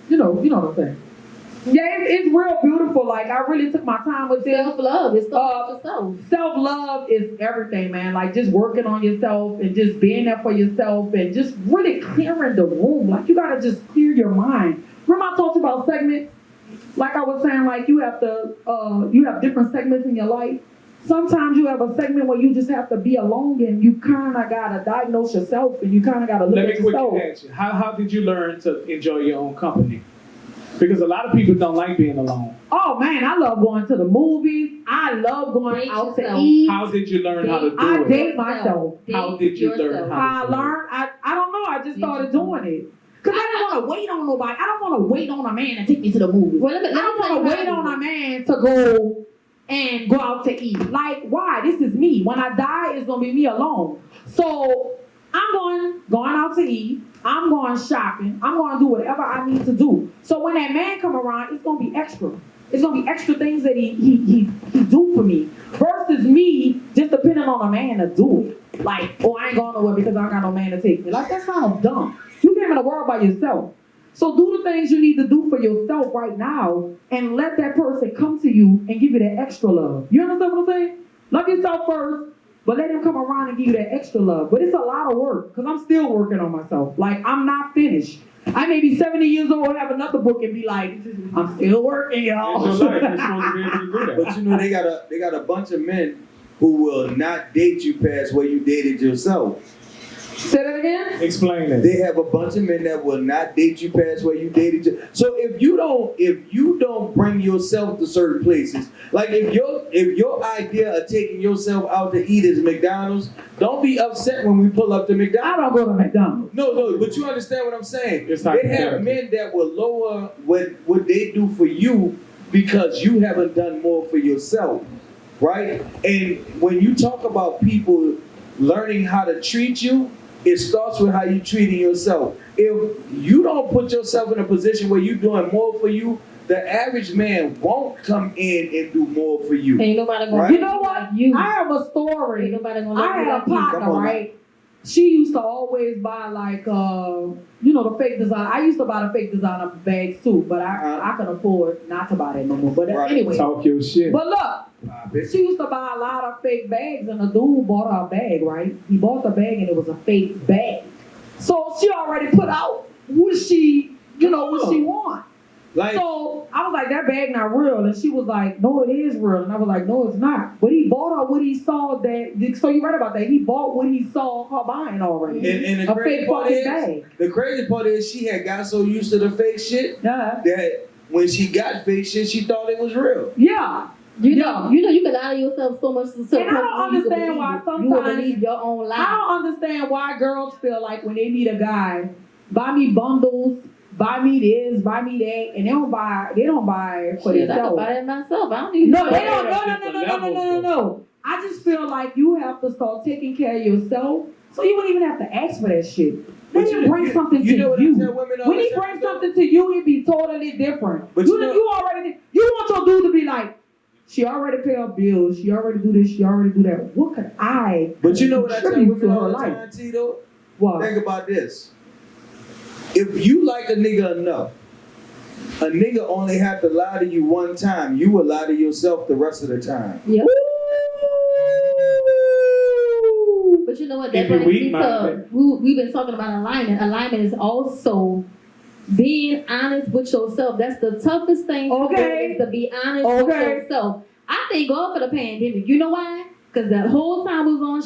A: you know what I'm saying. Yeah, it's real beautiful. Like, I really took my time with this.
D: Self-love. It's stuff yourself.
A: Self-love is everything, man. Like, just working on yourself and just being there for yourself and just really clearing the room. Like, you got to just clear your mind. Remember I talked about segments? Like I was saying, like, you have different segments in your life. Sometimes you have a segment where you just have to be alone and you kind of got to diagnose yourself and you kind of got to look
B: Let
A: at
B: me
A: yourself.
B: quickly ask you, how did you learn to enjoy your own company? Because a lot of people don't like being alone.
A: Oh, man, I love going to the movies. I love going
D: Date
A: out to
D: yourself.
A: eat.
B: How did you learn how to do
A: I
B: it?
A: date myself.
B: How did you learn
A: I
B: how to do it?
A: learned, I don't know, I just started doing it. Because I didn't want to wait on nobody. I don't want to wait on a man to take me to the movies.
D: Well, let me
A: I don't
D: tell you
A: want to
D: how
A: wait
D: I
A: on
D: do
A: a man to go and go out to eat. Like, why? This is me. When I die, it's going to be me alone. So I'm going out to eat. I'm going shopping. I'm going to do whatever I need to do. So when that man come around, it's going to be extra. It's going to be extra things that he do for me. Versus me just depending on a man to do it. Like, oh, I ain't going nowhere because I don't got no man to take me. Like, that sounds dumb. You came in the world by yourself. So do the things you need to do for yourself right now and let that person come to you and give you that extra love. You understand what I'm saying? Love yourself first but let him come around and give you that extra love. But it's a lot of work because I'm still working on myself. Like, I'm not finished. I may be 70 years old, have another book, and be like, I'm still working, y'all.
B: It's your life. You're supposed to be able to do that.
C: But you know, they got a bunch of men who will not date you past where you dated yourself.
A: Say that again?
B: Explain it.
C: They have a bunch of men that will not date you past where you dated you. So if you don't bring yourself to certain places, like if your idea of taking yourself out to eat is McDonald's, don't be upset when we pull up to
A: I
C: McDonald's.
A: don't go to McDonald's.
C: No, but you understand what I'm saying.
B: It's not
C: They have
B: fair.
C: men that will lower what they do for you because you haven't done more for yourself, right? And when you talk about people learning how to treat you, it starts with how you treating yourself. If you don't put yourself in a position where you're doing more for you, the average man won't come in and do more for you.
D: Ain't nobody gonna
C: Right.
A: You know what?
D: You.
A: I have a
D: Ain't
A: story.
D: nobody gonna
A: I had a
C: Come
A: partner,
C: on,
A: right? She used to always buy like, the fake design. I used to buy the fake designer bags too, but I can afford not to buy that no more. But
C: Right.
A: anyway,
B: Talk your shit.
A: but look, she used to buy a lot of fake bags, and the dude bought her a bag, right? He bought the bag, and it was a fake bag. So she already put out what she want.
C: Like,
A: So I was like, that bag not real. And she was like, no, it is real. And I was like, no, it's not. But he bought her what he saw so you read about that. He bought what he saw her buying already.
C: and the
A: A
C: crazy
A: fake
C: part
A: fucking
C: is,
A: bag.
C: the crazy part is she had got so used to the fake shit
A: Yeah.
C: that when she got fake shit, she thought it was real.
A: Yeah.
D: You know, you can lie to yourself so much.
A: And I don't understand why
D: you will
A: sometimes
D: believe your own lie.
A: I don't understand why girls feel like when they meet a guy, buy me bundles, buy me this, buy me that, and they don't buy for
D: Shit, I can
A: themselves.
D: buy it myself. I don't need
A: No,
D: to
A: they
D: buy
A: don't.
D: it.
A: No. I just feel like you have to start taking care of yourself, so you wouldn't even have to ask for that shit. Let
C: But
A: him bring something to
C: know what I
A: you.
C: tell women all
A: When
C: the
A: he
C: time,
A: brings
C: though?
A: something to you, it'd be totally different.
C: But
A: you
C: you know-
A: want your dude to be like, she already pay her bills, she already do this, she already do that. What could I
C: But you know what I tell
A: contribute
C: women
A: to
C: all
A: her
C: the
A: life?
C: time, Tito?
A: What?
C: Think about this. If you like a nigga enough, a nigga only have to lie to you one time. You will lie to yourself the rest of the time.
D: Yep. But you know what? That
B: If you
D: brings me
B: weak,
D: to, we've been talking about alignment. Alignment is also being honest with yourself. That's the toughest thing to do,
A: Okay.
D: is to be honest with
A: Okay.
D: yourself. I thank God for the pandemic. You know why? Because the whole time we was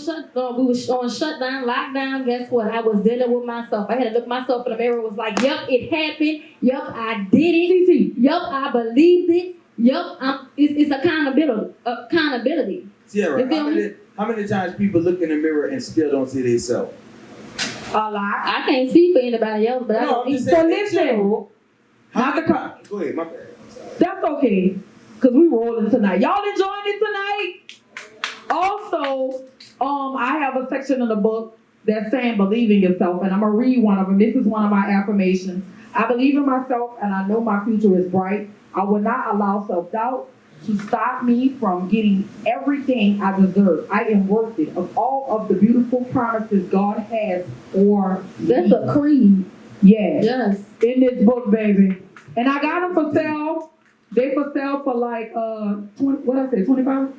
D: on shutdown, lockdown, guess what? I was dealing with myself. I had to look myself in the mirror and was like, yep, it happened. Yep, I did it. Yep, I believed it. Yep, it's accountability.
C: Tiara,
D: You feel me?
C: how many times people look in the mirror and still don't see themselves?
A: A lot.
D: I can't speak for anybody else, but I
C: No,
D: don't
C: I'm just
A: So
C: saying.
A: listen,
C: How
A: not
C: many
A: the
C: times? Go ahead, my bad. I'm sorry.
A: that's okay, because we rolling tonight. Y'all enjoying it tonight? Also, I have a section in the book that's saying believe in yourself, and I'm gonna read one of them. This is one of my affirmations. I believe in myself, and I know my future is bright. I will not allow self-doubt to stop me from getting everything I deserve. I am worth it of all of the beautiful promises God has for
D: That's
A: me.
D: a creed.
A: Yes.
D: Yes.
A: In this book, baby. And I got them for sale. They for sale for like 25?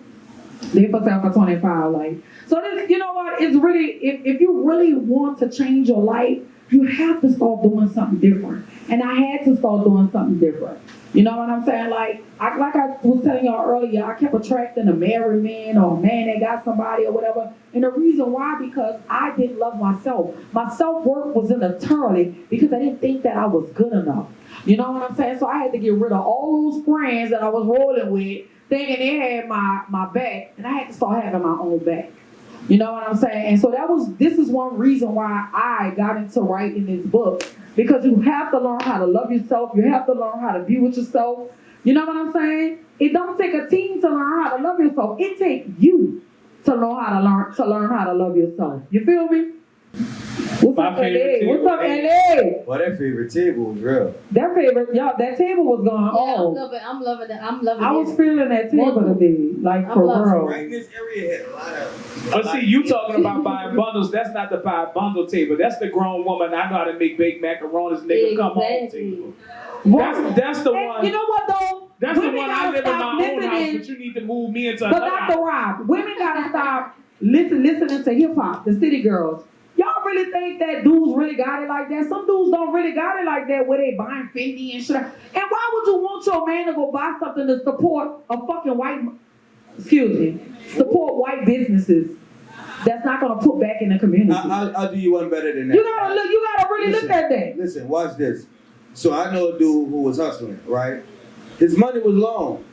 A: They for sale for 25. Like, so this, you know what? It's really, if you really want to change your life, you have to start doing something different. And I had to start doing something different. You know what I'm saying? Like I was telling y'all earlier, I kept attracting a married man or a man that got somebody or whatever. And the reason why, because I didn't love myself. My self-worth was in a turley because I didn't think that I was good enough. You know what I'm saying? So I had to get rid of all those friends that I was rolling with, thinking they had my back, and I had to start having my own back. You know what I'm saying? And so this is one reason why I got into writing this book, because you have to learn how to love yourself. You have to learn how to be with yourself. You know what I'm saying? It don't take a team to learn how to love yourself. It takes you to know how to learn how to love yourself. You feel me? What's
B: My
A: up,
B: favorite
A: LA? What's up,
B: table.
A: LA?
C: Well, that favorite table was real.
A: That table was going
D: Yeah,
A: on.
D: I'm loving it. I'm loving it.
A: I was feeling that table today, like
D: I'm
A: for
D: loving
A: real.
C: Right in this area had a lot of.
B: But see, you talking about buying bundles, that's not the buy bundle table. That's the grown woman, I know how to make baked macaronis, nigga, come home
D: Exactly.
B: table. That's the
A: And
B: one.
A: you know what though?
B: That's the
A: Women
B: one I
A: gotta
B: live in
A: stop
B: my own house,
A: listening.
B: but you need to move me into
A: But
B: another
A: Dr.
B: house.
A: Rob, women gotta stop listening to hip hop, the city girls. Y'all really think that dudes really got it like that? Some dudes don't really got it like that where they buying Fendi and shit. And why would you want your man to go buy something to support a fucking support white businesses that's not gonna put back in the community?
C: I'll do you one better than that.
A: You gotta really look at that.
C: Listen, watch this. So I know a dude who was hustling, right? His money was long.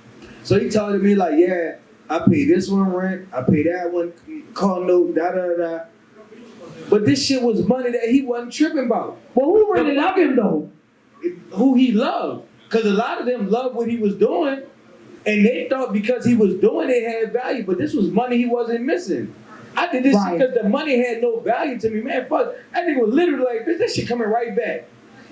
C: So he told me like, yeah, I pay this one rent, I pay that one car note, da. But this shit was money that he wasn't tripping about.
A: Well, who really loved him though?
C: Who he loved. Because a lot of them loved what he was doing, and they thought because he was doing it had value, but this was money he wasn't missing. I did this shit because the money had no value to me. Man, fuck, that nigga was literally like, this shit coming right back.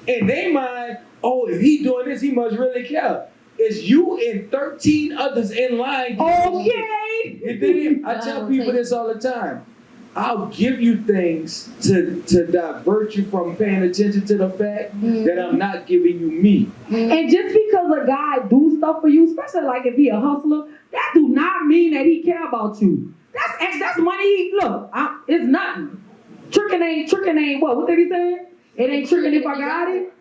C: In their mind, oh, if he doing this, he must really care. It's you and 13 others in line.
A: Okay.
C: You dig? I tell people this all the time. I'll give you things to divert you from paying attention to the fact that I'm not giving you me.
A: And just because a guy do stuff for you, especially like if he a hustler, that do not mean that he care about you. That's money. It's nothing. Tricking ain't what did he say? It ain't tricking if I got it.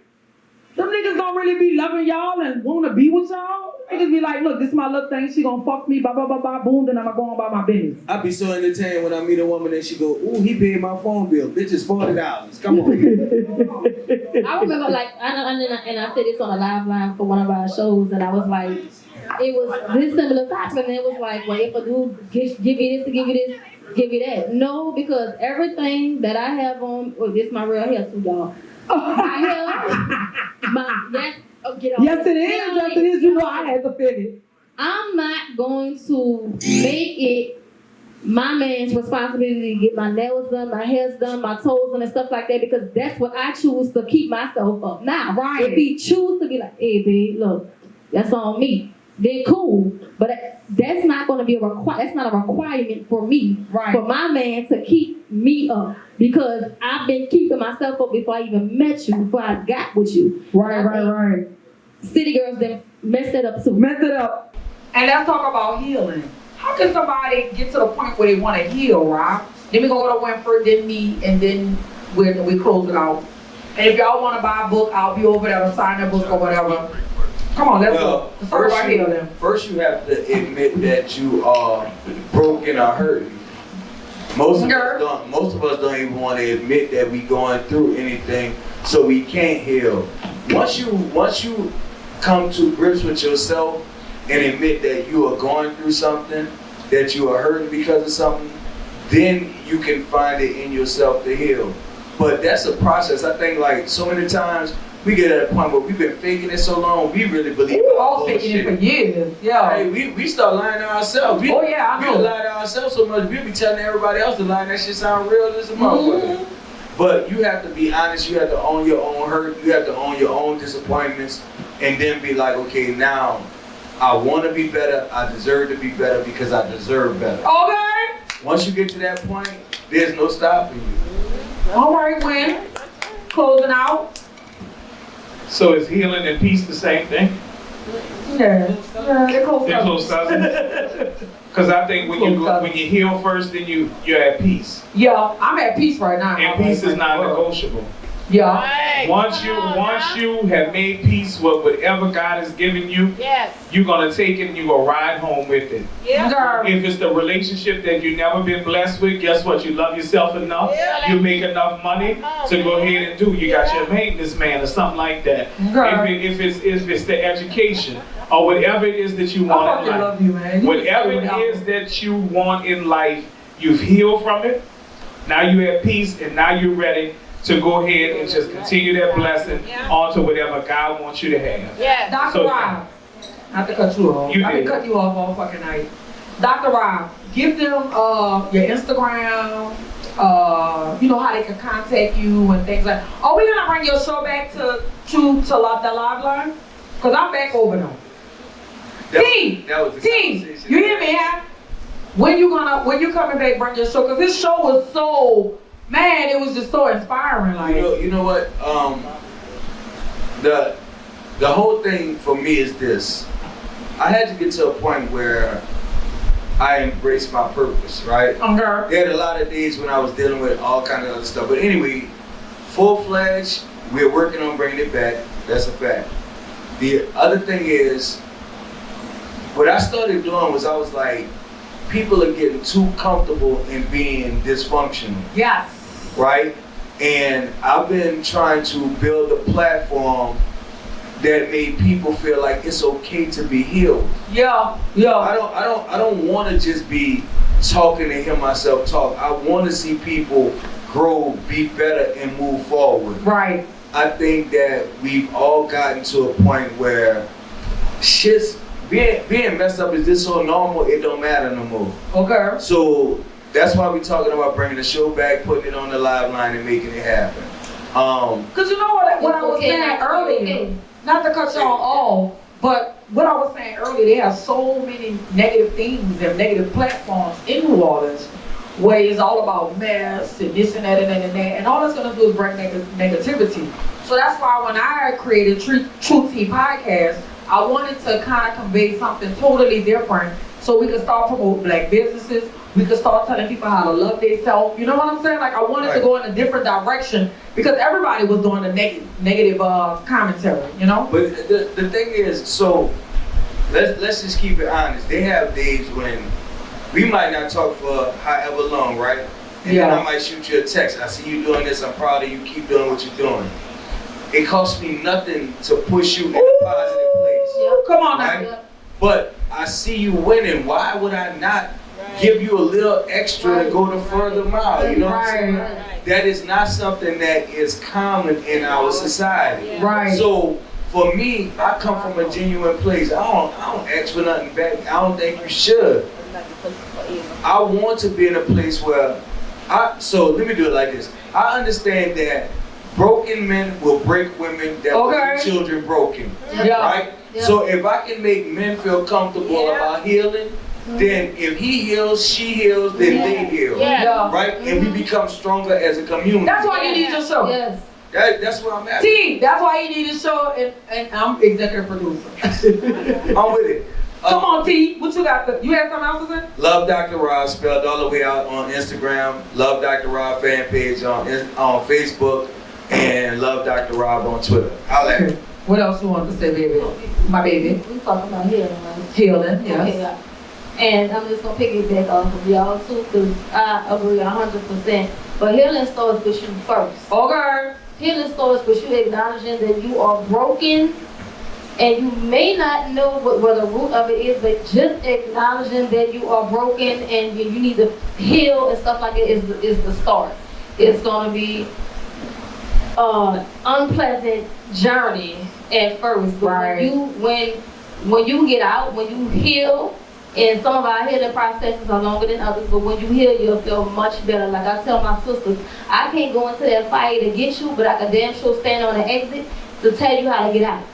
A: Them niggas don't really be loving y'all and want to be with y'all. Niggas be like, look, this is my little thing. She gonna fuck me, blah, blah, blah, blah, boom, then I'm gonna go on about my business.
C: I be so entertained when I meet a woman and she go, ooh, he paid my phone bill. Bitch, it's $40. Come on.
D: I remember, like, and I said this on a live line for one of our shows, and I was like, it was this similar topic, and it was like, well, if a dude give you this to give you this, give you that. No, because everything that I have on, this is my real hair too, y'all.
A: Yes, it is. You know I had to fit it.
D: I'm not going to make it my man's responsibility to get my nails done, my hair's done, my toes done, and stuff like that, because that's what I choose to keep myself up. Now, if he choose to be like, hey, babe, look, that's on me, then cool. But that's not going to be that's not a requirement for me, for my man to keep me up, because I've been keeping myself up before I even met you, before I got with you.
A: Right.
D: City girls then messed it up too.
A: And let's talk about healing. How can somebody get to the point where they want to heal, Rob? Then we gonna go to Winford, then me, and then we close it out. And if y'all want to buy a book, I'll be over there to sign a book or whatever. Come on, let's go.
C: First you have to admit that you are broken or hurting. Most of us don't even want to admit that we going through anything, so we can't heal. Once you come to grips with yourself and admit that you are going through something, that you are hurting because of something, then you can find it in yourself to heal. But that's a process. I think like so many times we get at a point where we've been faking it so long, we really believe it.
A: All faking it for years. Yeah.
C: Hey, we start lying to ourselves. We lie to ourselves so much, we be telling everybody else to lie, that shit sound real as a motherfucker. But you have to be honest, you have to own your own hurt, you have to own your own disappointments, and then be like, okay, now I want to be better, I deserve to be better because I deserve better.
A: Okay.
C: Once you get to that point, there's no stopping you.
A: All right, Win. Closing out.
B: So is healing and peace the same thing?
A: Yeah, they're close
B: cousins. Because I think when you heal first, then you're at peace.
A: Yeah, I'm at peace right now.
B: And peace is non-negotiable.
A: Yeah.
B: Once you have made peace with whatever God has given you, you're gonna take it and you're gonna ride home with it.
A: Yeah.
B: If it's the relationship that you've never been blessed with, guess what? You love yourself enough. You make enough money to go ahead and do. You got your maintenance man or something like that. If it's the education or whatever it is that you want in life.
A: Love you, man.
B: Whatever it is that you want in life, you've healed from it. Now you're at peace and now you're ready to go ahead and just continue that blessing onto whatever God wants you to have.
A: Yeah. Dr. Rob, not to cut you off. I've been cutting you off all fucking night. Dr. Rob, give them your Instagram, you know how they can contact you and things like that. Are we gonna bring your show back to the live line? Because I'm back over now. T, you hear me, huh? When you coming back, bring your show? Because this show was so, man, it was just so inspiring. Like,
C: you know what? The whole thing for me is this. I had to get to a point where I embraced my purpose, right?
A: Okay.
C: There had a lot of days when I was dealing with all kind of other stuff. But anyway, full-fledged, we're working on bringing it back. That's a fact. The other thing is, what I started doing was I was like, people are getting too comfortable in being dysfunctional,
A: Yes.
C: right? And I've been trying to build a platform that made people feel like it's okay to be healed.
A: Yeah.
C: I don't want to just be talking to hear myself talk. I want to see people grow, be better, and move forward.
A: Right.
C: I think that we've all gotten to a point where shit's being messed up is just so normal it don't matter no more.
A: Okay.
C: So that's why we're talking about bringing the show back, putting it on the live line, and making it happen.
A: Cause you know what I was saying earlier, not to cut y'all off, but what I was saying earlier, there are so many negative things and negative platforms in New Orleans where it's all about mess and this and that and that and that, and all it's gonna do is bring negativity. So that's why when I created Truth Tea Podcast, I wanted to kind of convey something totally different so we could start promoting black businesses. We could start telling people how to love themselves. You know what I'm saying? Like I wanted to go in a different direction because everybody was doing the negative commentary, you know?
C: But the thing is, so let's just keep it honest. They have days when we might not talk for however long, right? And then I might shoot you a text. I see you doing this. I'm proud of you. Keep doing what you're doing. It costs me nothing to push you in a positive place.
A: Come on now.
C: Right? But I see you winning. Why would I not give you a little extra to go the further mile? You know what I'm saying? That is not something that is common in our society.
A: Right.
C: So for me, I come from a genuine place. I don't ask for nothing back. I don't think you should. I want to be in a place where so let me do it like this. I understand that broken men will break women that will make children broken. Right? So if I can make men feel comfortable about healing, then if he heals, she heals, then they heal. Right? And we become stronger as a community.
A: That's why you need your show.
D: Yes.
C: That's what I'm at.
A: T, that's why you need a show, and I'm executive producer.
C: I'm with it.
A: Come on, T. What you got? You have something else to say?
C: Love Dr. Rob, spelled all the way out on Instagram. Love Dr. Rob fan page on Facebook, and Love Dr. Rob on Twitter. Holla at me.
A: What else you want to say, baby? My baby.
D: We talking about healing, right?
A: Healing, yes.
D: Okay, and I'm just gonna piggyback off of y'all too, because I agree 100%. But healing starts with you first.
A: Okay.
D: Healing starts with you acknowledging that you are broken, and you may not know what the root of it is, but just acknowledging that you are broken and you need to heal and stuff like it is the start. It's gonna be unpleasant journey at first, but when you get out, when you heal, and some of our healing processes are longer than others, but when you heal, you'll feel much better. Like I tell my sisters, I can't go into that fire to get you, but I can damn sure stand on the exit to tell you how to get out.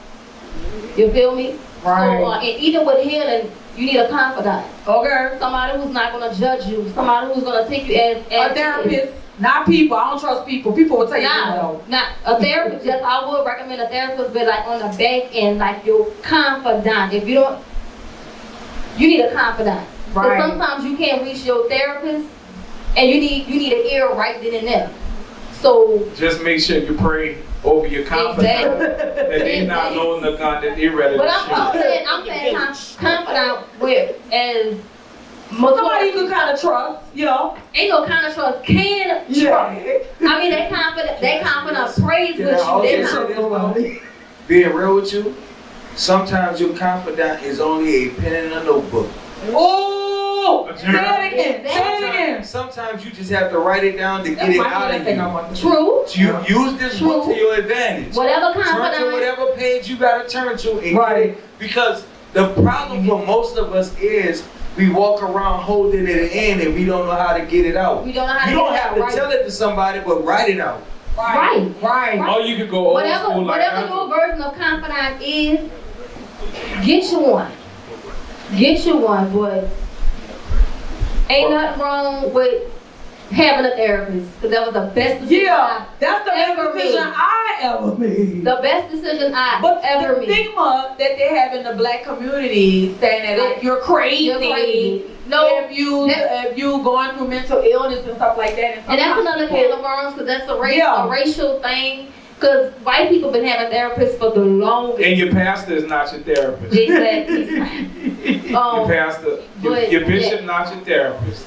D: You feel me?
A: Right.
D: So, and even with healing, you need a confidant.
A: Okay.
D: Somebody who's not gonna judge you. Somebody who's gonna take you as
A: a therapist. Not people. I don't trust people. People will tell you
D: no. Not a therapist. Yes, I would recommend a therapist, but like on the back end, like your confidant. If you don't, you need a confidant.
A: Right.
D: So sometimes you can't reach your therapist, and you need an ear right then and there. So
B: just make sure you pray over your confidence
D: exactly.
B: that they not knowing the God that they ready
D: but
B: to
D: I'm saying confidant with as
A: somebody you can kind of trust, you know.
D: Ain't no kind of trust can trust. I mean, they confident praise with you.
C: Being real with you, sometimes your confidant is only a pen and a notebook.
A: Oh, say it again. Say it again.
C: Sometimes you just have to write it down to get it out of you.
D: True.
C: You use this book to your advantage.
D: Whatever
C: Turn
D: confidant.
C: to whatever page you gotta turn to and get it. Because the problem for most of us is we walk around holding it in and we don't know how to get it out.
D: We don't know how to
C: you
D: get
C: don't
D: it
C: have
D: out,
C: to
D: right.
C: tell it to somebody, but write it out.
D: Right.
B: Or you could go old school like
D: whatever your version of confidant is, get you one. Get you one, but ain't nothing wrong with Having a therapist, because that was the best decision
G: Yeah, that's the best
D: ever
G: decision
D: made.
G: I ever made.
D: The best decision I
G: But
D: ever
G: the
D: made.
G: stigma that they have in the black community saying that like you're crazy,
D: You're crazy. No,
G: if you going through mental illness and stuff like that.
D: and that's
G: sometimes
D: another
G: people-
D: can of worms, because that's a
G: Yeah.
D: racial thing. Because white people been having therapists for the longest.
B: And your pastor is not your therapist.
D: Exactly.
B: Your pastor,
D: but-
B: your bishop not your therapist.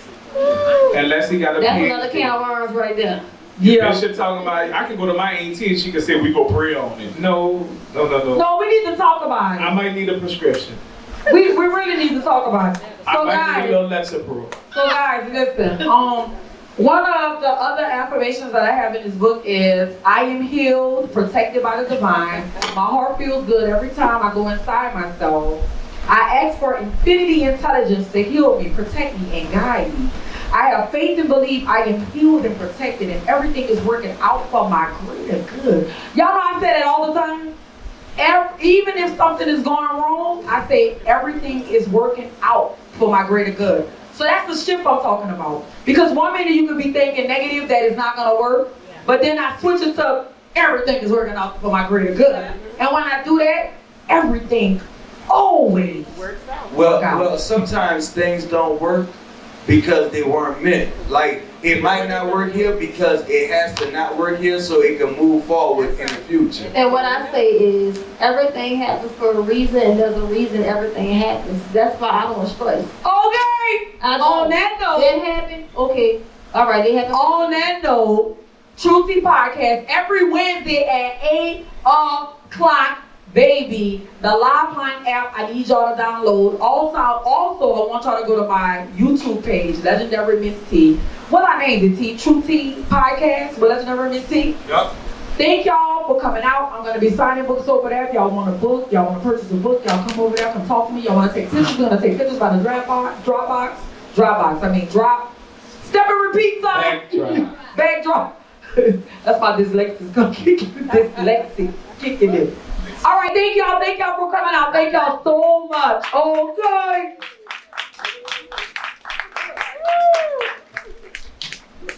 B: Unless he got a
D: That's
B: PhD.
D: another can of worms right there.
G: Yeah.
B: Bishop talking about, I can go to my auntie and she can say we go pray on it. No.
G: No, we need to talk about
B: I
G: it.
B: might need a prescription.
G: We really need to talk about it.
B: I
G: So
B: might need a
G: guys,
B: little Lexapro.
G: listen. One of the other affirmations that I have in this book is, I am healed, protected by the divine. My heart feels good every time I go inside myself. I ask for infinity intelligence to heal me, protect me, and guide me. I have faith and believe I am healed and protected, and everything is working out for my greater good. Y'all know I say that all the time. Even if something is going wrong, I say everything is working out for my greater good. So that's the shift I'm talking about. Because one minute you could be thinking negative that it's not gonna work, but then I switch it to everything is working out for my greater good. And when I do that, everything always works out.
C: Well, sometimes things don't work because they weren't meant. Like, it might not work here because it has to not work here so it can move forward in the future.
D: And what I say is, everything happens for a reason, and there's a reason everything happens. That's why I don't stress.
G: Okay.
D: I don't.
G: On that note,
D: It happened. Okay. All right. It happened.
G: on that note, Truthy Podcast every Wednesday at 8 o'clock. Baby, the Lifeline app, I need y'all to download. Also, I want y'all to go to my YouTube page, Legendary Miss T. What I named it, T? Truthy Podcast with Legendary Miss T.
B: Yup.
G: Thank y'all for coming out. I'm going to be signing books over there. If y'all want a book, y'all want to purchase a book, y'all come over there, come talk to me. Y'all want to take pictures, we're going to take pictures by the drop. Step and repeat, son. Back drop. That's my dyslexic gonna kick you. Dyslexic kicking it. All right, thank y'all for coming out. Thank y'all so much. Okay.